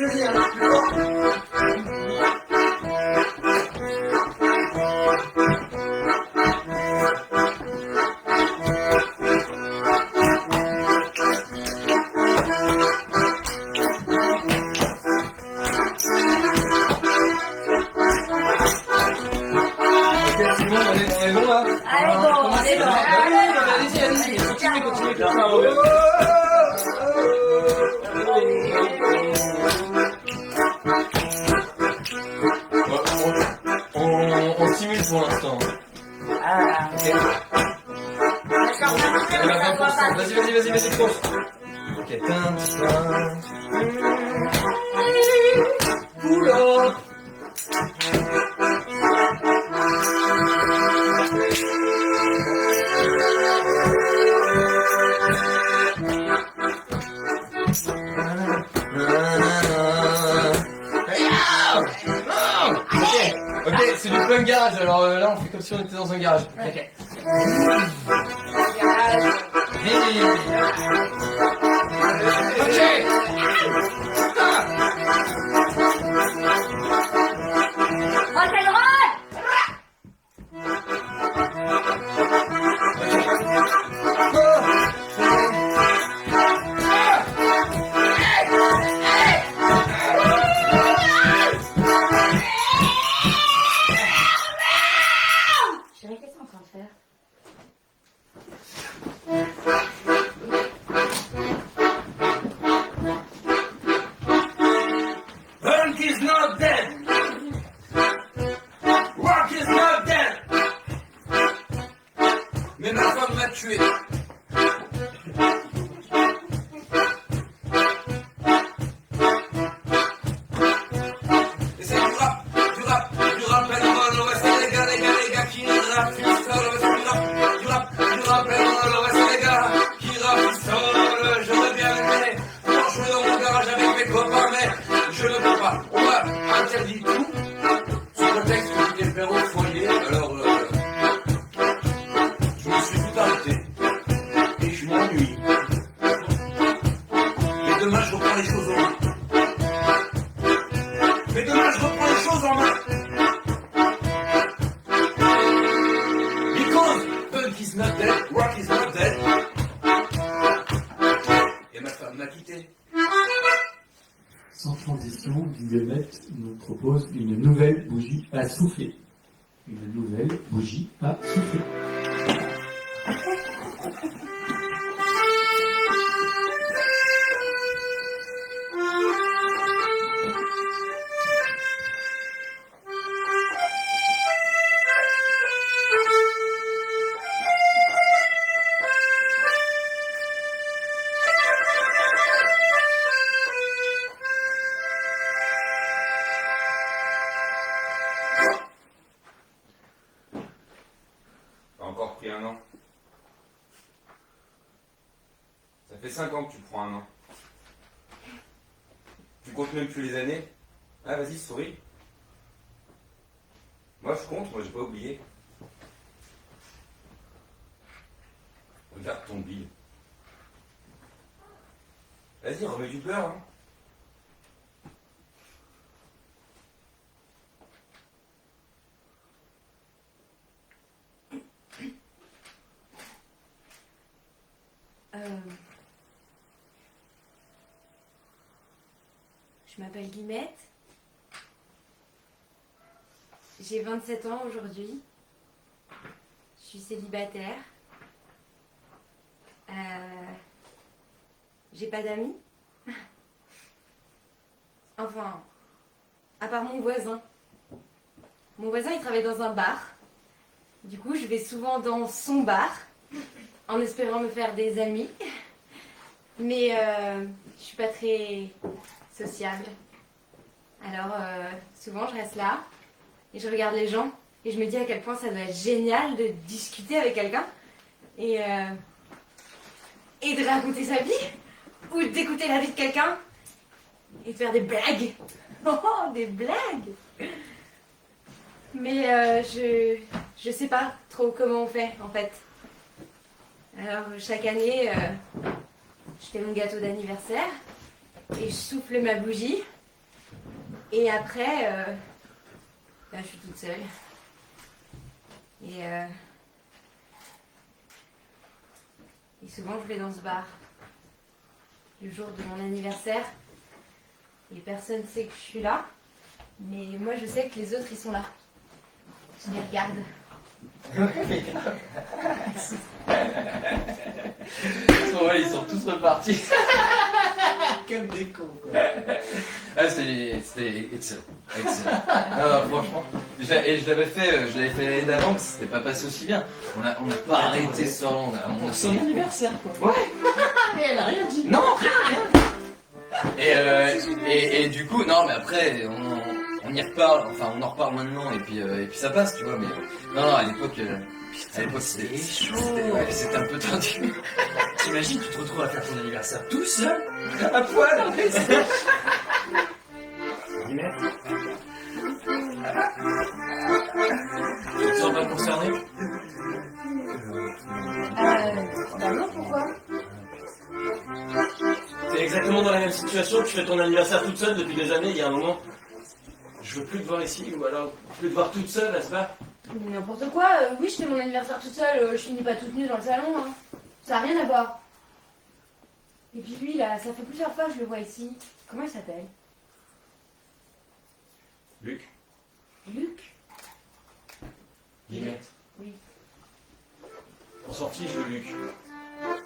vas-y, pose. Ok, Oula. Ok, c'est du plein garage, alors là on fait comme si on était dans un garage. Ok. Chérie, qu'est-ce qu'on est en train de faire? Punk is not dead. Rock is not dead. Mais ma femme m'a tué. Et c'est du rap, and roll. Ouais, c'est les gars qui rappent, ils sortent. Ouais, c'est du rap, and roll. Ouais, c'est les gars qui rappent, ils sortent. J'aurais bien aimé pour jouer dans mon garage avec mes copains, mais je ne peux pas. On m'a interdit tout sous prétexte que j'étais père au foyer. Alors, je me suis tout arrêté et je m'ennuie. Mais demain, je reprends les choses en main. Because punk is not dead, rock is not dead. Et ma femme m'a quitté. Sans transition, Guillemette nous propose une nouvelle bougie à souffler. Une nouvelle bougie à souffler. T'as encore pris un an. Ça fait 5 ans que tu prends un an. Tu comptes même plus les années. Ah vas-y, souris. Moi je compte, moi j'ai pas oublié. Regarde ton bill. Vas-y, remets du beurre, hein. Je m'appelle Guillemette. J'ai 27 ans aujourd'hui. Je suis célibataire. J'ai pas d'amis. Enfin, à part mon voisin. Mon voisin, il travaille dans un bar. Du coup, je vais souvent dans son bar en espérant me faire des amis. Mais je suis pas très sociable. Alors, souvent, je reste là et je regarde les gens et je me dis à quel point ça doit être génial de discuter avec quelqu'un et de raconter sa vie ou d'écouter la vie de quelqu'un et de faire des blagues. Oh, des blagues! Mais je sais pas trop comment on fait en fait. Alors, chaque année, je fais mon gâteau d'anniversaire et je souffle ma bougie. Et après, je suis toute seule. Et souvent, je vais dans ce bar. Le jour de mon anniversaire. Et personne ne sait que je suis là. Mais moi, je sais que les autres, ils sont là. Je les regarde. Ils sont tous repartis. Comme des cons, quoi. Ah, c'était excellent. Excellent. Non, franchement. Et je l'avais fait l'année d'avant, c'était pas passé aussi bien. On n'a pas arrêté ce soir-là. Son anniversaire, quoi. Ouais. mais elle a rien dit. Non, rien. Et du coup, non, mais après, on y reparle, enfin, on en reparle maintenant, et puis ça passe, tu vois, mais non, à l'époque, c'était un peu tendu. T'imagines, tu te retrouves à faire ton anniversaire tout seul, à poil, en fait. Tu te sens pas concerné? Bah non, pourquoi? T'es exactement dans la même situation, tu fais ton anniversaire toute seule depuis des années, il y a un moment. Je veux plus te voir ici, ou alors plus te voir toute seule, n'est-ce pas? Mais n'importe quoi, oui, je fais mon anniversaire toute seule, je finis pas toute nue dans le salon, hein. Ça a rien à voir. Et puis lui, là, ça fait plusieurs fois que je le vois ici. Comment il s'appelle? Luc. Luc? Guillemette. Oui. On s'en fiche de Luc.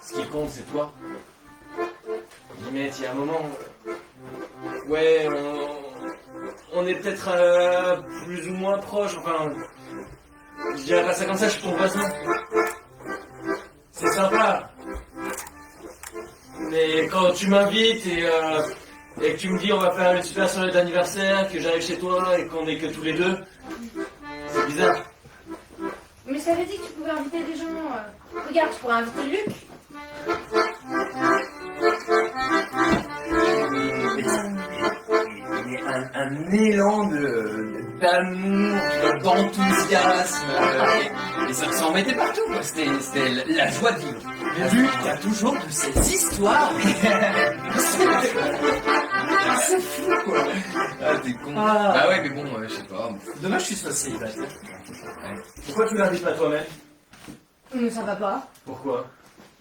Ce qui compte, c'est toi. Guillemette, il y a un moment... Ouais, on est peut-être plus ou moins proches, enfin... Je dirais pas ça comme ça, je suis ton voisin. C'est sympa. Mais quand tu m'invites et que tu me dis on va faire une super soirée d'anniversaire, que j'arrive chez toi et qu'on est que tous les deux, c'est bizarre. Mais ça avait dit que tu pouvais inviter des gens. Regarde, tu pourrais inviter Luc. Il y a un élan d'amour, d'enthousiasme, et ça s'en mettait partout, quoi. C'était la joie de vivre. Luc, t'as toujours de ces histoires. C'est fou, quoi. Ah, t'es con. Ah ouais, mais bon, je sais pas. Dommage que tu sois célibataire. Pourquoi tu l'invites pas toi-même? Mais ça va pas. Pourquoi?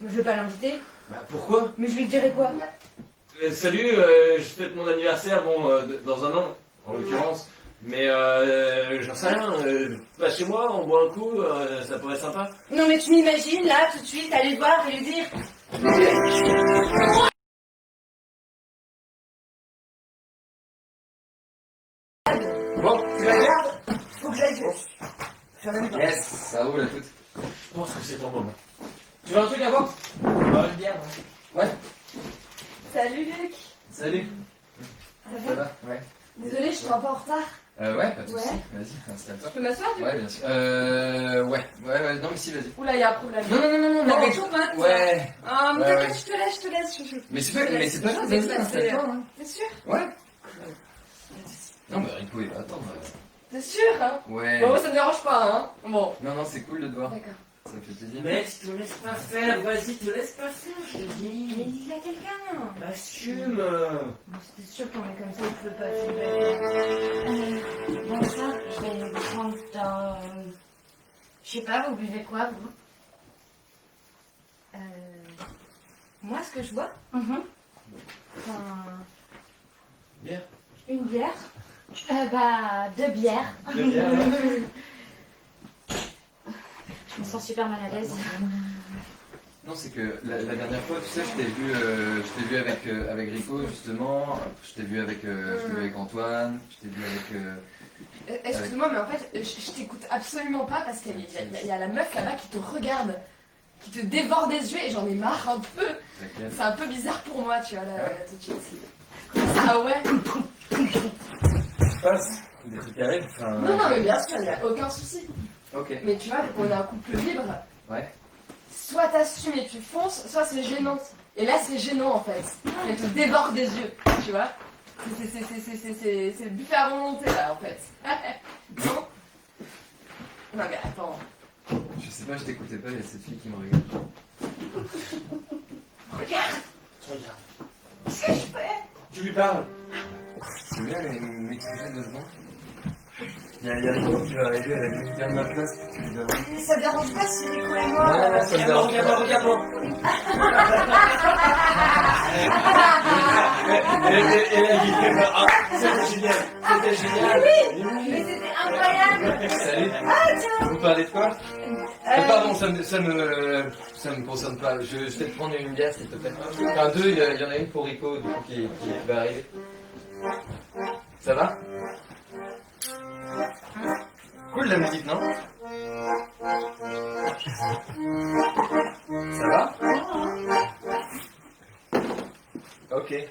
Mais je vais pas l'inviter. Bah pourquoi? Mais je lui dirai quoi? Salut, je fête mon anniversaire, bon, dans un an, en l'occurrence. Mais j'en sais rien, passe chez moi, on boit un coup, ça pourrait être sympa. Non mais tu m'imagines là, tout de suite, aller le voir et lui dire... Bon, tu la gardes? Faut que j'aille. Yes, ça roule à toutes. Je pense que c'est ton moment. Tu veux un truc à boire? Une bière, ouais. Salut Luc. Salut. Ça va? Ouais. Désolée, je suis un peu en retard. Ouais, pas de soucis. Ouais. Vas-y, installe-toi. Je peux m'asseoir du coup? Ouais, bien sûr. Ouais, non mais si, vas-y. Oula, il y a un problème. Non, T'as mais... quelque chose, hein? Ouais. Ah, mais Ouais, t'inquiète, ouais. je te laisse, chouchou. Mais c'est pas grave, vas-y, installe-toi. Hein. T'es sûr? Ouais. Non, mais Rico, il va attendre. T'es sûr, hein? Ouais. Bon, ça me dérange pas, hein? Bon. Non, c'est cool de te voir. D'accord. Ça me fait plaisir. Mais tu te laisses pas faire, vas-y, te laisse pas faire, je te dis. Mais dis-le à quelqu'un. Assume. Bon, c'était sûr qu'on est comme ça, il peut pas. Bon, ça, je vais vous prendre dans... Je sais pas, vous buvez quoi, vous? Moi, ce que je vois, enfin, Bière. une bière. Bah, 2 bières. Deux bières, ouais. Je me sens super mal à l'aise. Non, c'est que la dernière fois, tu sais, je t'ai vu avec Rico, justement. Je t'ai vu avec Antoine. Je t'ai vu avec... Excuse-moi, mais en fait, je t'écoute absolument pas parce qu'il y a la meuf là-bas qui te regarde, qui te dévore des yeux et j'en ai marre un peu. Laquelle? C'est un peu bizarre pour moi, tu vois, là, tout de suite. Ah ouais? Passe. Des trucs carrés, enfin... Non, mais bien sûr, il n'y a aucun souci. Ok. Mais tu vois, on est un couple libre. Ouais. Soit t'assumes et tu fonces, soit c'est gênant. Et là, c'est gênant en fait. Elle te déborde des yeux, tu vois. C'est le buffet à volonté là en fait. Non? Non mais attends. Je sais pas, je t'écoutais pas, il y a cette fille qui me regarde. Regarde! Tu regardes. Qu'est-ce que je fais? Tu lui parles. C'est bien, elle m'expliquer 2 secondes. Il y a Rico qui va arriver, elle a dit viens de ma place. Mais ça dérange pas si Rico et moi. Non, ça me dérange pas. Regarde-moi. Et elle dit ah, c'était génial. C'était génial. Mais c'était incroyable! Salut. Ah tiens! Vous parlez de quoi? Pardon, ça me concerne pas. Je vais te prendre une bière, s'il te plaît. Enfin, 2, il y en a une pour Rico, du coup, qui va arriver. Ça va? Cool la musique, non? Ça va? Ok.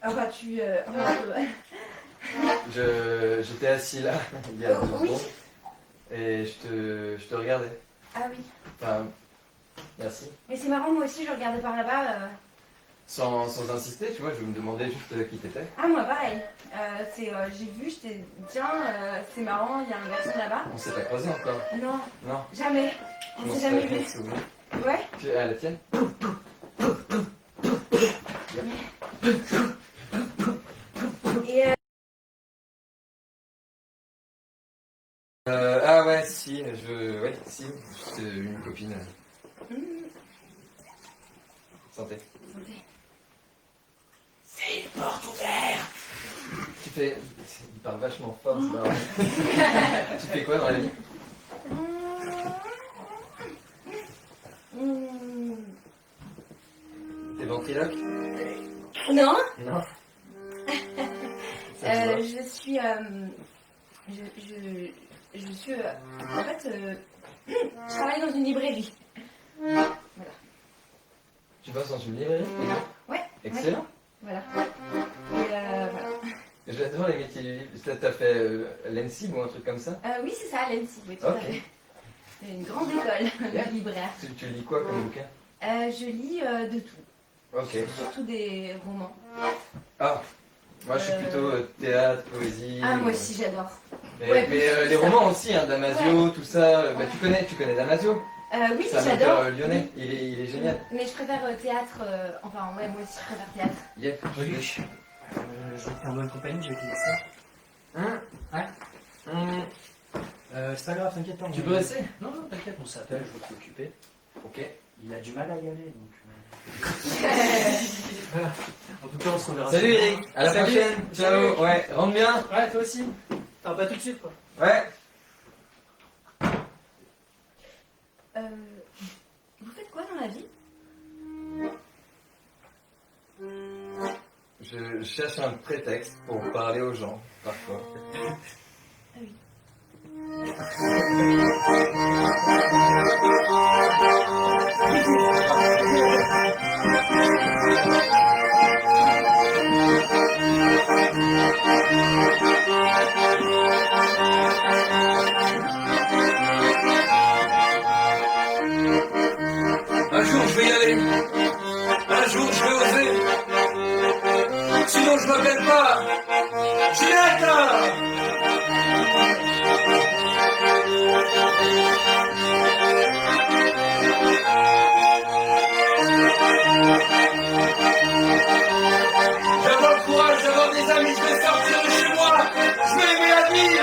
Ah bah tu... J'étais assis là, il y a 2 oui. secondes, et je te regardais. Ah oui. Enfin, merci. Mais c'est marrant, moi aussi je regardais par là-bas. Sans insister, tu vois, je me demandais juste qui t'étais. Ah moi pareil. J'ai vu, j'étais tiens, c'est marrant, il y a un garçon là-bas. On s'est pas croisés encore. Non, Non. jamais. On s'est jamais vu. Ouais. Ah, la tienne. Et Ah ouais, si, ouais, si, c'est une copine. Santé. C'est une porte ouverte. Tu fais... Il parle vachement fort, c'est marrant. Tu fais quoi dans la vie? T'es ventriloque? non. Non. Je suis... Je suis... en fait, je travaille dans une librairie. Voilà. Tu bosses dans une librairie? Ouais. Excellent. Voilà. Et voilà. J'adore les métiers du livre. T'as fait l'ENSIB ou un truc comme ça? Oui, c'est ça, l'ENSI, oui, tout à fait. C'est une grande école, le libraire. Tu lis quoi comme bouquin? Je lis de tout. Ok. Surtout des romans. Ah, moi je suis plutôt théâtre, poésie. Ah, moi aussi j'adore. Mais, Ouais, les romans aussi, hein, Damasio, tout ça. Bah, tu connais Damasio? Oui, c'est un j'adore. auteur lyonnais, il est génial. Mais je préfère théâtre, enfin ouais, moi aussi je préfère théâtre. Yep. Je vais te faire bonne compagnie, je vais te laisser. Ouais. C'est pas grave, t'inquiète pas. Tu peux rester? Non, non, t'inquiète, on s'appelle, je vais t'occuper. Ok. Il a du mal à y aller, donc... En tout cas, on se reverra. Salut Eric, à la Salut. prochaine. Ciao, Salut. ouais, rentre bien. Ouais, toi aussi. Enfin, pas tout de suite, quoi. Ouais. Vous faites quoi dans la vie? Je cherche un prétexte pour parler aux gens, parfois. Ah oui. Un jour je vais y aller, un jour je vais oser, sinon je m'appelle pas Ginette. J'avais le courage d'avoir des amis, je vais sortir de chez moi, je vais aimer la vie,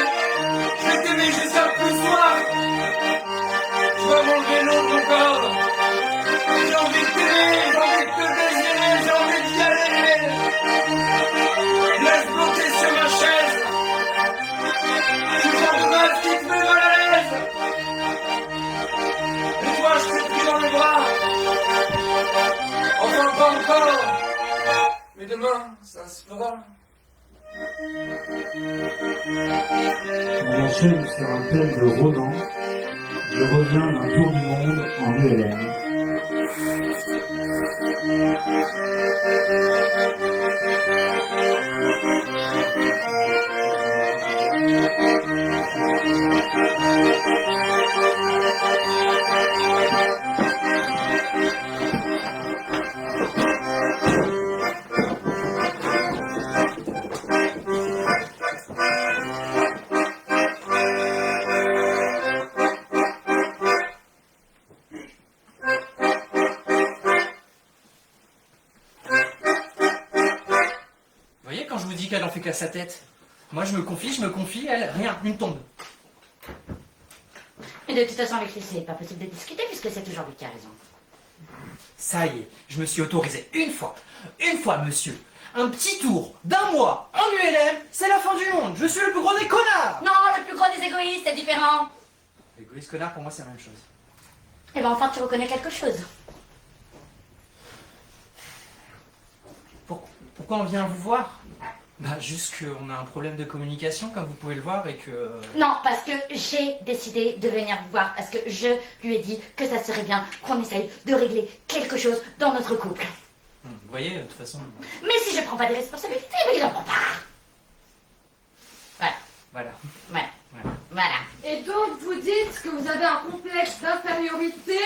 je vais t'aimer jusqu'à plus soir, je vais m'enlever l'eau de mon corps. J'ai envie de t'aimer, j'ai envie de te désirer, j'ai envie d'y aller. Laisse bloquer sur ma chaise. Je suis genre de meuf qui te met mal à l'aise. Et toi, je t'ai pris dans les bras. Enfin, pas encore. Mais demain, ça se fera. On enchaîne sur un thème de Ronan. Je reviens d'un tour du monde en ULM. Vous voyez, quand je vous dis qu'elle en fait qu'à sa tête, moi je me confie, elle, rien, une tombe. Et de toute façon, avec lui, c'est pas possible de discuter puisque c'est toujours lui qui a raison. Ça y est, je me suis autorisé une fois, monsieur, un petit tour d'un mois en ULM, c'est la fin du monde, je suis le plus gros des connards. Non, le plus gros des égoïstes, c'est différent. Égoïste connard, pour moi, c'est la même chose. Eh ben, enfin, tu reconnais quelque chose. Pourquoi on vient vous voir? Bah, juste qu'on a un problème de communication, comme vous pouvez le voir, et que... Non, parce que j'ai décidé de venir vous voir, parce que je lui ai dit que ça serait bien qu'on essaye de régler quelque chose dans notre couple. Vous voyez, de toute façon... Mais si je prends pas des responsabilités, mais je ne prends pas. Voilà. Voilà. Voilà. Voilà. Voilà. Et donc vous dites que vous avez un complexe d'infériorité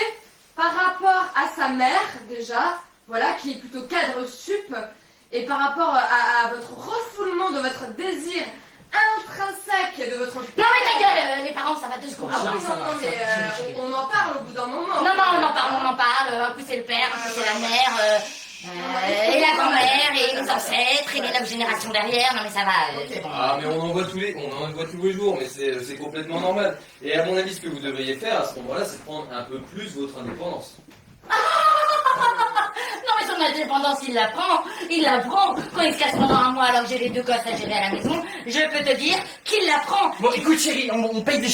par rapport à sa mère, déjà, voilà, qui est plutôt cadre sup, et par rapport à votre refoulement de votre désir intrinsèque de votre... Non mais ta gueule, les parents, ça va 2 secondes. Ah oui, non, mais on en parle au bout d'un moment. Non, on en parle. Un coup c'est le père, un coup c'est la mère, et la grand-mère, et les ancêtres, et les 9 générations derrière. Non mais ça va, c'est bon. Ah mais on en voit tous les jours, mais c'est complètement normal. Et à mon avis, ce que vous devriez faire à ce moment-là, c'est prendre un peu plus votre indépendance. Non mais son indépendance, il la prend. Quand il se casse pendant un mois alors que j'ai les 2 gosses à gérer à la maison, je peux te dire qu'il la prend. Bon, écoute chérie, on paye des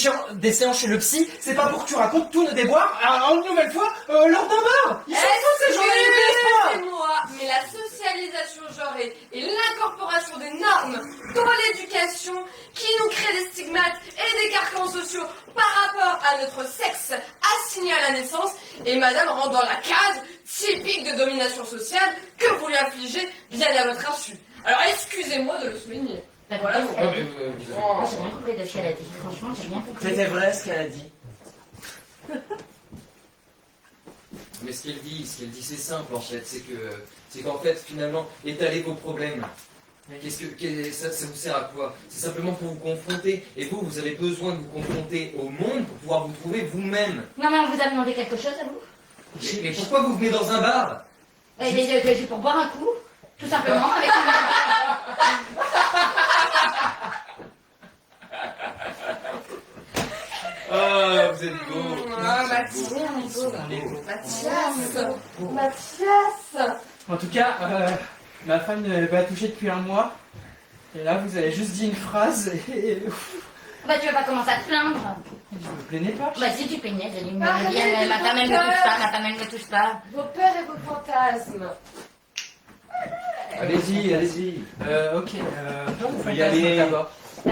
séances chez le psy, c'est pas pour que tu racontes tous nos déboires, une nouvelle fois, lors d'un bar. Ils sont fous ces gens-là, ils ne connaissent pas. C'est moi, mais la socialisation genrée et l'incorporation des normes dans l'éducation qui nous crée des stigmates et des carcans sociaux par rapport à notre sexe assigné à la naissance, et madame rentre dans la case typique de domination sociale que vous lui infligez bien à votre insu. Alors excusez-moi de le souligner. Voilà. Moi j'ai bien compris de ce qu'elle a dit. Franchement, j'ai bien compris. C'était vrai ce qu'elle a dit. Mais ce qu'elle dit, c'est simple en fait, c'est qu'en fait finalement, étaler vos problèmes. Ça vous sert à quoi? C'est simplement pour vous confronter. Et vous avez besoin de vous confronter au monde pour pouvoir vous trouver vous-même. Non mais on vous a demandé quelque chose à vous? Mais pourquoi vous venez dans un bar? Juste pour boire un coup, tout simplement, avec Ah, vous êtes beau. Ah, Mathias. En tout cas, ma femme ne m'a touché depuis un mois. Et là, vous avez juste dit une phrase et... Bah tu veux pas commencer à te plaindre? Je me plaignais pas. Bah si tu plaignais, j'ai dit ma femme elle me touche pas, Vos peurs et vos fantasmes. Allez-y. Ok, Vous pouvez y aller. d'abord. Je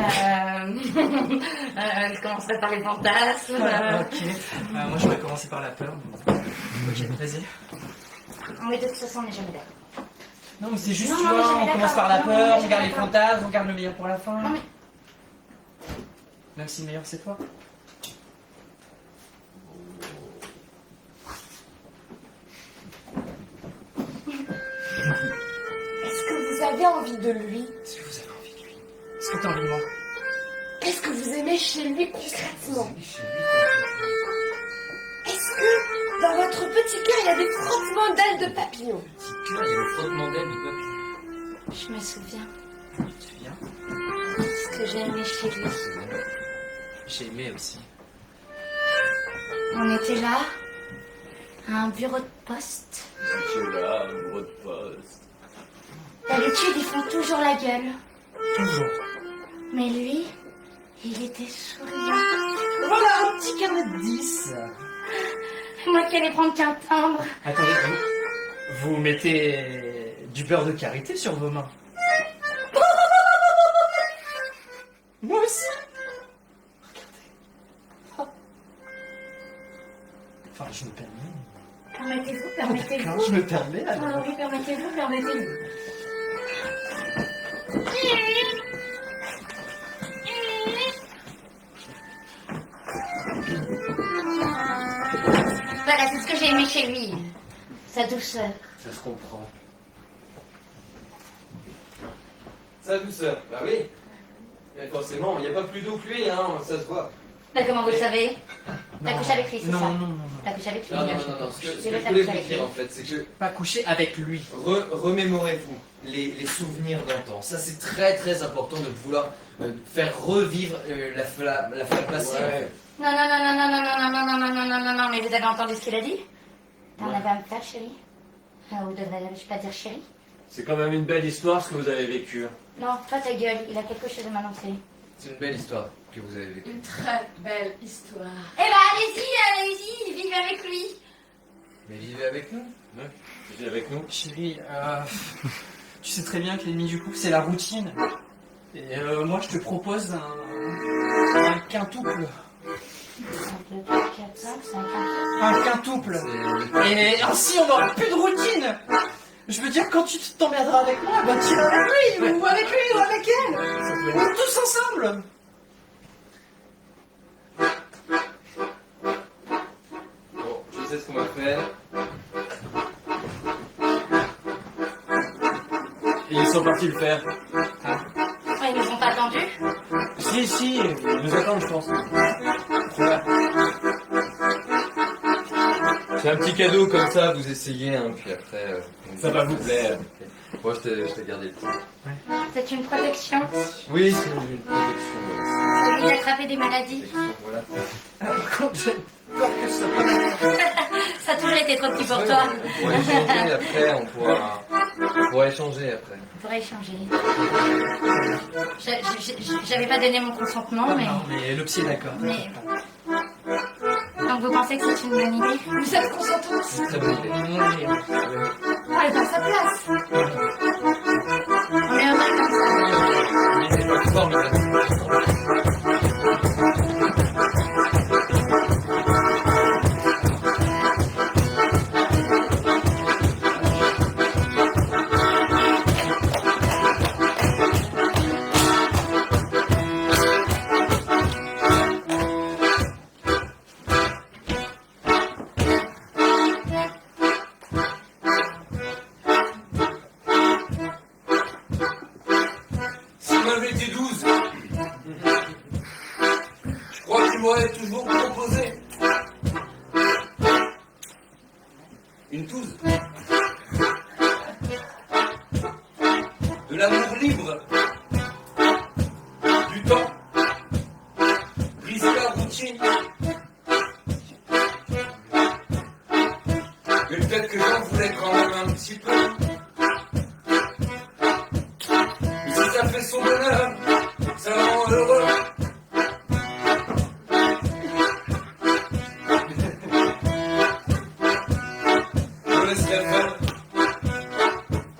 commencerai par les fantasmes. Ok, moi je vais commencer par la peur. Ok, vas-y. Mais de toute façon on n'est jamais d'accord. Non mais c'est juste, Non, tu non, vois, mais je suis on commence d'accord. par la Non, peur, mais je on suis garde les d'accord. fantasmes, on garde le meilleur pour la fin. Non mais... Même si le meilleur c'est toi. Est-ce que vous avez envie de lui? Est-ce que vous avez envie de lui? Est-ce que t'as envie de moi? Qu'est-ce que vous aimez chez lui concrètement? Est-ce que dans votre petit cœur il y a des frottements d'ailes de papillon? Petit cœur, il y a le frottement d'aile du papillon. Je me souviens Tu te souviens? ce que j'ai aimé chez lui. J'ai aimé aussi. On était là, à un bureau de poste. là, bureau de poste. D'habitude, ils font toujours la gueule. Toujours. Mais lui, il était souriant. Voilà un petit carnet de 10. Moi qui allais prendre qu'un timbre. Attendez, vous mettez du beurre de karité sur vos mains. Moi aussi. Regardez. Enfin, je me permets. Permettez-vous. Quand je me permets, alors. Ah oui, permettez-vous. Voilà, c'est ce que j'ai aimé chez lui. Sa douceur. Ça se comprend. Sa douceur, bah oui. Mais forcément, il n'y a pas plus d'eau que lui, hein, ça se voit. Bah, comment vous le savez? T'as couché avec lui, c'est ça? Non. T'as couché avec lui? Non. Ce que C'est je le voulais couché vous avec dire lui. en fait, c'est que Pas coucher avec lui. remémorez-vous les souvenirs d'antan. Ça, c'est très très important de vouloir faire revivre la flamme passée. En fait. Non, mais vous avez entendu ce qu'il a dit? T'en avais à me faire, chérie? Ou devrais-je pas dire chérie? C'est quand même une belle histoire ce que vous avez vécu. Non, toi ta gueule, il a quelque chose à m'annoncer. C'est une belle histoire que vous avez vécue. Une très belle histoire. Eh ben, allez-y, vivez avec lui. Mais vivez avec nous. Viens avec nous. Chérie, Tu sais très bien que l'ennemi du couple, c'est la routine. Et moi, je te propose un quintuple. 1, 2, 3, 4, 5, 5, Un quintuple. Et ainsi, on n'aura plus de routine. Je veux dire, quand tu t'emmerderas avec moi, bah tu vas avec lui, ou avec lui, ou avec elle. Ou tous ensemble. Bon, je sais ce qu'on va faire. Et ils sont partis le faire. Oh, ils nous ont pas attendus? Si, ils nous attendent, je pense. C'est un petit cadeau comme ça, vous essayez, hein, puis après... Ça va vous plaire. Moi, je t'ai gardé le temps. C'est une protection. Oui, c'est une protection. Ça évite d'attraper des maladies. Voilà. Par contre, j'ai peur que ça passe. Ça a toujours été trop petit pour toi. On pourra échanger après, on pourra échanger après. On pourrait échanger. J'avais pas donné mon consentement, mais... Non, mais le psy est d'accord. mais... Donc vous pensez que c'est une bonne idée? Vous êtes consentants? C'est très bonne idée. Elle est dans sa place. On est heureux comme ça. Mais c'est pas formidable. S'il m'avait été 12, je crois qu'il m'aurait toujours proposé une touze. De l'amour libre, du temps, briser la routine. Mais peut-être que j'en voulais quand même un petit peu. Mais si ça fait son bonheur, ça rend heureux. Je laisserai faire,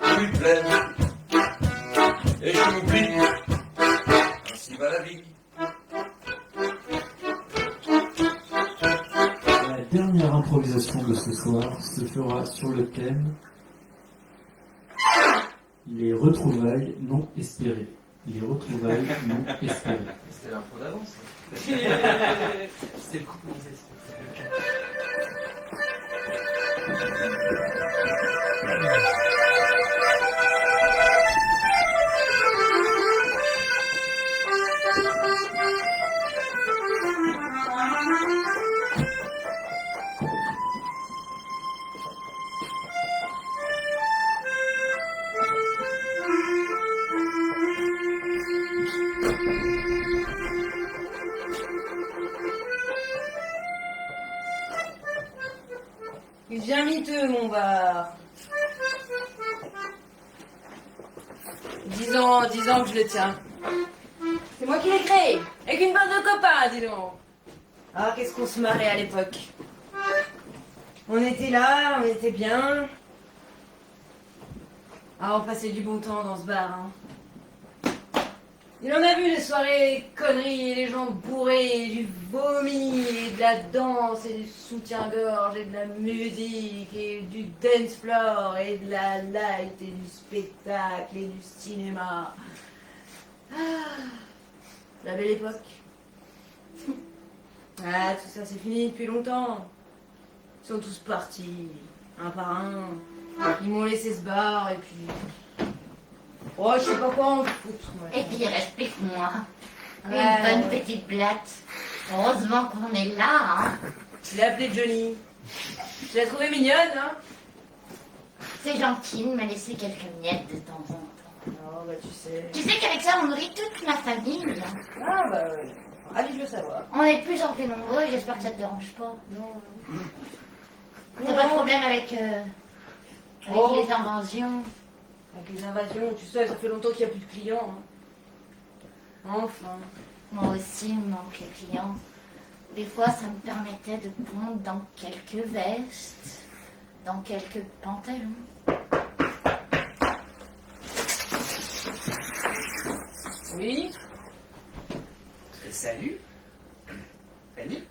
je lui plaire, et je m'oublie. Ainsi va la vie. La dernière improvisation de ce soir se fera sur le thème les retrouvailles non espérées. Les retrouvailles non espérées. C'était l'info d'avance. C'est le couple Il devient miteux, mon bar. 10 ans que je le tiens. C'est moi qui l'ai créé, avec une bande de copains, dis donc. Ah, qu'est-ce qu'on se marrait à l'époque. On était là, on était bien. Ah, on passait du bon temps dans ce bar, hein. Il en a vu les soirées conneries, et les gens bourrés, et du vomi, et de la danse, et du soutien-gorge, et de la musique, et du dance floor, et de la light, et du spectacle, et du cinéma. Ah, la belle époque. Ah, tout ça c'est fini depuis longtemps. Ils sont tous partis, un par un. Ils m'ont laissé ce bar, et puis... Oh, je sais pas quoi en foutre, moi. Et puis explique-moi. Ouais. Une bonne petite blatte. Heureusement qu'on est là, hein. Je l'ai appelée Johnny. Je l'ai trouvée mignonne, hein. C'est gentil de me laisser quelques miettes de temps en temps. Oh, bah tu sais. Tu sais qu'avec ça, on nourrit toute ma famille. Ah, bah oui. Ravi de le savoir. On est de plus en plus nombreux et j'espère que ça te dérange pas. Non. T'as pas de problème avec Oh. les inventions? Avec les invasions, tu sais, ça fait longtemps qu'il n'y a plus de clients. Hein. Enfin. Moi aussi, il me manque les clients. Des fois, ça me permettait de pondre dans quelques vestes, dans quelques pantalons. Oui. Salut. Fanny.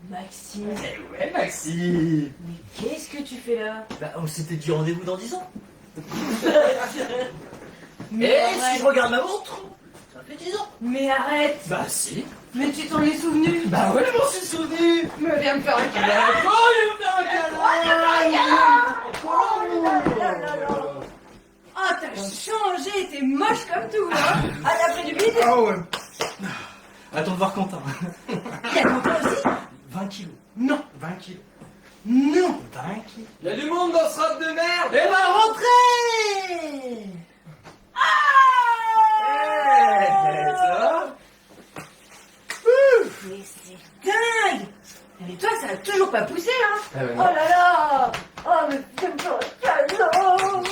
Maxime. Eh ouais, Maxime. Mais qu'est-ce que tu fais là? Bah, on s'était dit rendez-vous dans 10 ans. Mais arrête. Si je regarde ma montre, ça fait 10 ans. Mais arrête. Bah si. Mais tu t'en es souvenu? Bah ouais, je m'en suis souvenu. Mais viens me faire un câlin. Oh, t'as changé, t'es moche comme tout, hein? Ah, t'as pris du bide? Ah ouais. Attends de voir Quentin. Il y a Quentin aussi? 20 kilos. Non, 20 kilos. Non, 20 kilos. Il y a du monde dans ce rap de merde. Eh ben, rentrez. Ça va? Mais c'est dingue! Mais toi, ça a toujours pas poussé, hein? Ah ouais, Oh non. là là! Oh, mais t'aimes pas le cadeau!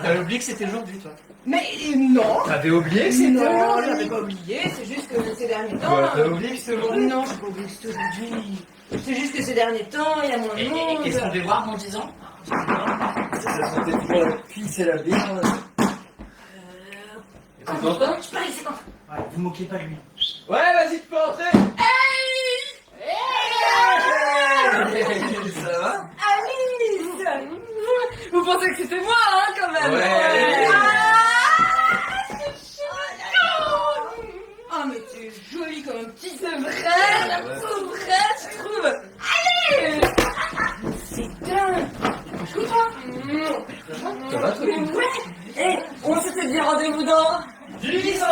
T'avais oublié que c'était aujourd'hui, toi. Mais non! T'avais oublié que c'était Non, aujourd'hui? j'avais pas oublié, c'est juste que ces derniers temps... Ouais, t'as oublié que c'était aujourd'hui? Non, j'ai pas oublié que c'était aujourd'hui. C'est juste que ces derniers temps, il y a moins de Et monde. qu'est-ce qu'on devait voir dans 10 ans? Ça sentait toujours la pisse et la bière. T'es content? Je parie que c'est content. Ouais, vous moquez pas de lui. Ouais, vas-y, tu peux entrer. Ça va? Alice! Vous pensez que c'était moi, hein, quand même? Ouais. C'est chouette! Oh, mais tu es jolie comme un petit sevret, la pauvrette, je trouve! Allez! C'est dingue! Ça va, toi? Ouais! Et on s'était dit rendez-vous dans... 10 ans.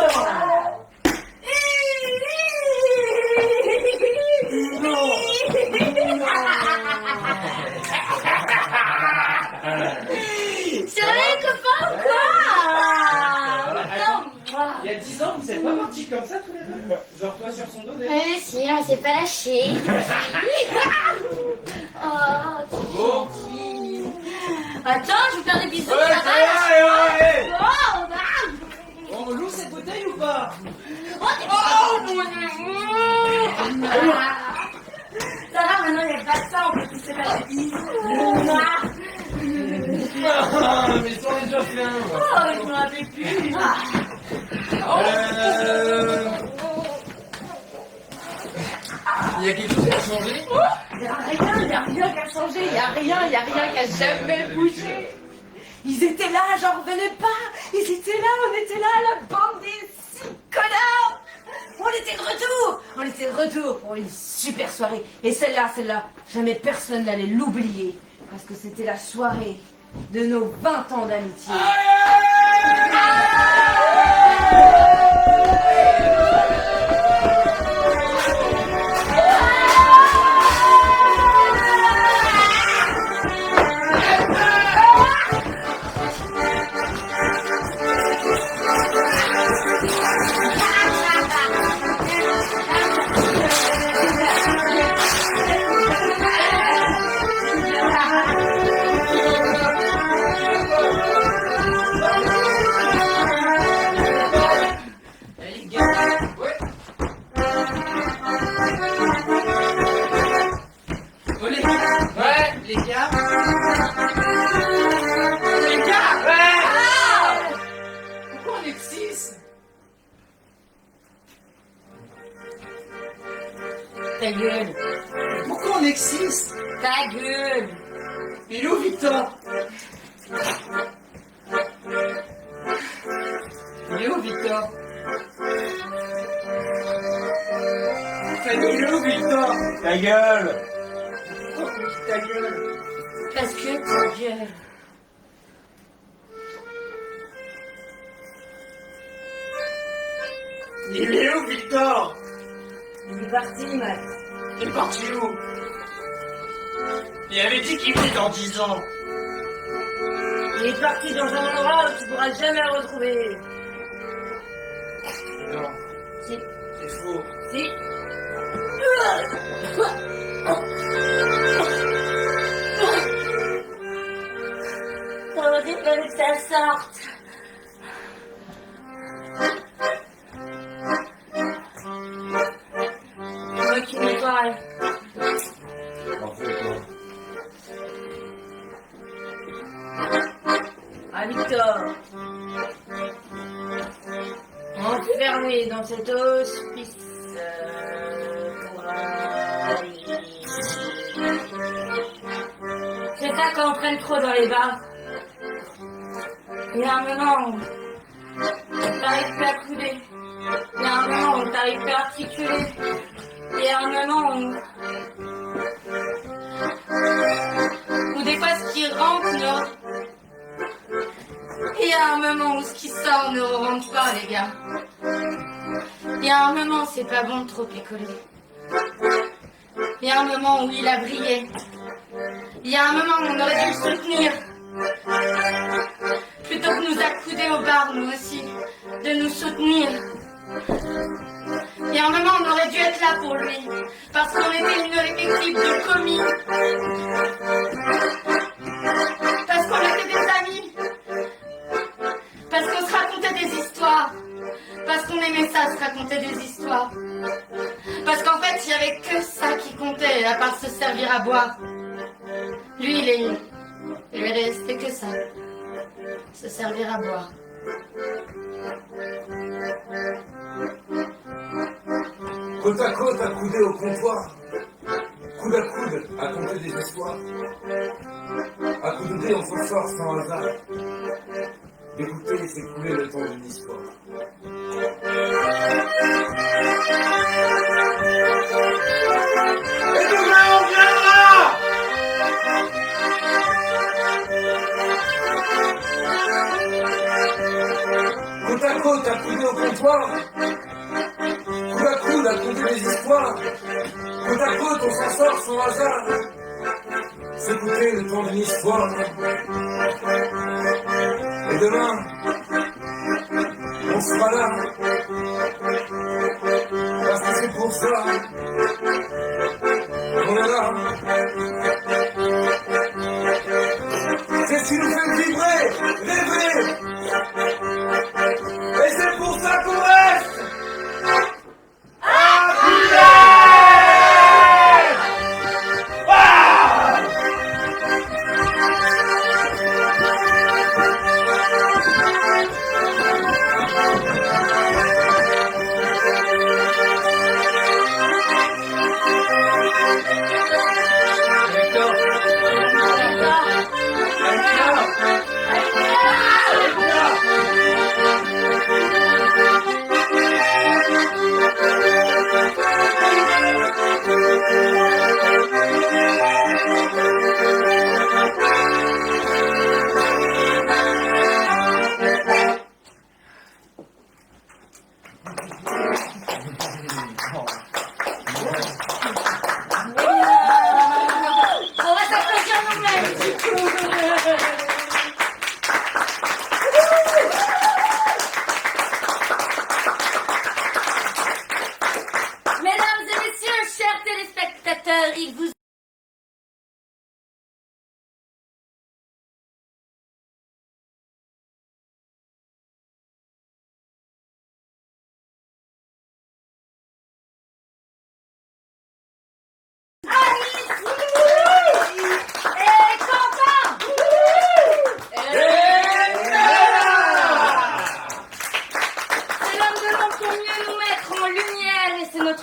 Sérieux, copain, ou quoi? Il y a 10 ans, vous êtes pas partis comme ça tous les deux? Genre toi sur son dos déjà? Ouais, si, on s'est pas lâché. Oh, tu es gentil. Attends, je vais faire des bisous. Ouais, ça ça va? va, ouais. Oh, bah. On loue cette bouteille ou pas? Oh, mon Dieu. Ça va, maintenant, il n'y a pas de ça, on peut tous se faire des bisous. Mais ça, on est déjà fait un. Oh, je me rappelle plus. Il y a quelque chose qui a changé? Il y a rien qui a changé, il y a rien qui a jamais bougé. Ils étaient là, j'en revenais pas. Ils étaient là, on était là, la bande des 6 connards. On était de retour pour une super soirée. Et celle-là, jamais personne n'allait l'oublier. Parce que c'était la soirée de nos 20 ans d'amitié. Ta gueule. Pourquoi on existe? Ta gueule. Il est où Victor? Il est où Victor? Fanny, il est où Victor? Ta gueule. Ta gueule. Parce que ta gueule. Il est où Victor? Il est parti, Max. Il est parti où? Il avait dit qu'il venait dans 10 ans. Il est parti dans un endroit où tu pourras jamais le retrouver. Non, Si. c'est faux. Si. T'aurais pas que ça sorte. Moi qui me parle. Ah, Victor. En fait, oui, dans cet hospice. Pour c'est ça quand on traîne trop dans les bars. Il y a un moment où t'arrives plus à couder. Il y a un moment où t'arrives plus à articuler. Il y a un moment où des fois ce qui rentre ne... Il y a un moment où ce qui sort ne rentre pas, les gars. Il y a un moment où c'est pas bon de trop picoler. Il y a un moment où il a brillé. Il y a un moment où on aurait dû le soutenir. Plutôt que nous accouder au bar, nous aussi, de nous soutenir. Il y a un moment où on aurait dû être là pour lui, parce qu'on était une équipe de commis. Parce qu'on était des amis. Parce qu'on se racontait des histoires. Parce qu'on aimait ça, se raconter des histoires. Parce qu'en fait, il n'y avait que ça qui comptait, à part se servir à boire. Lui, il lui restait que ça. Se servir à boire. Côte à côte, accoudés au comptoir, coude à coude, à compter des histoires. Accoudés, on s'en sort sans hasard. D'écouter et s'écouler le temps d'une histoire. Et demain on viendra! Côte à côte, accoudés au comptoir, coude à coude, à compter des histoires. Côte à côte, on s'en sort sans hasard. S'écouter le temps d'une histoire. Et demain, on sera là. Parce que c'est pour ça qu'on est là. C'est ce qui nous fait vibrer, rêver. Et c'est pour ça qu'on reste.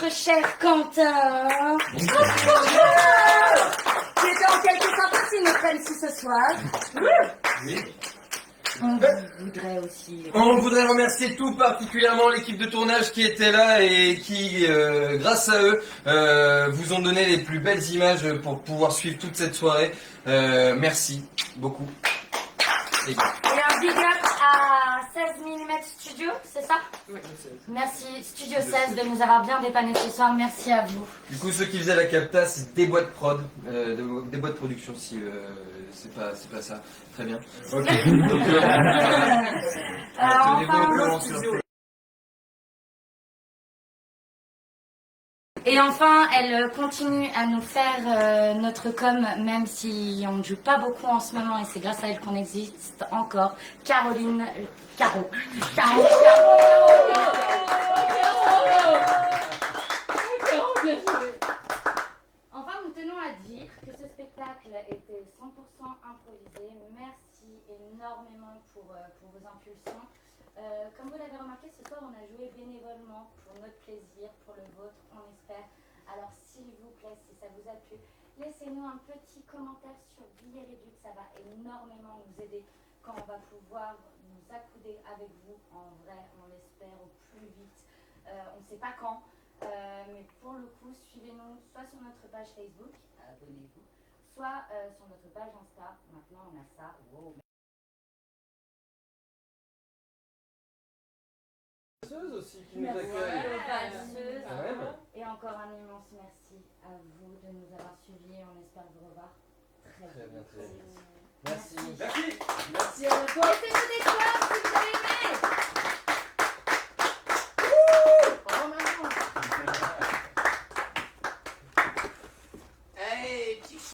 Cher Quentin, qui était en quelque sorte aussi notre MC ce soir. Oui. On voudrait aussi... On voudrait remercier tout particulièrement l'équipe de tournage qui était là et qui, grâce à eux, vous ont donné les plus belles images pour pouvoir suivre toute cette soirée. Merci beaucoup. Et un big up à 16 mm Studio, c'est ça? Oui, c'est ça. Merci Studio 16 de nous avoir bien dépanné ce soir, merci à vous. Du coup, ceux qui faisaient la capta, c'est des boîtes prod, des boîtes production, si c'est pas ça. Très bien. Ok. Donc, tenez-vous au courant sur Et enfin, elle continue à nous faire notre com, même si on ne joue pas beaucoup en ce moment, et c'est grâce à elle qu'on existe encore. Caroline... Caro. Enfin, nous tenons à dire que ce spectacle était 100% improvisé. Merci énormément pour vos impulsions. Comme vous l'avez remarqué, ce soir on a joué bénévolement pour notre plaisir, pour le vôtre, on espère. Alors s'il vous plaît, si ça vous a plu, laissez-nous un petit commentaire sur Billet Réduc, ça va énormément nous aider quand on va pouvoir nous accouder avec vous en vrai, on l'espère au plus vite. On ne sait pas quand, mais pour le coup, suivez-nous soit sur notre page Facebook, abonnez-vous, soit sur notre page Insta. Maintenant on a ça, wow. Aussi qui nous Merci accueille. aux passeuses. Quand même. Et encore un immense merci à vous de nous avoir suivis. On espère vous revoir très Très bien, très vite. vite. Merci. Merci. Merci. Merci à toi.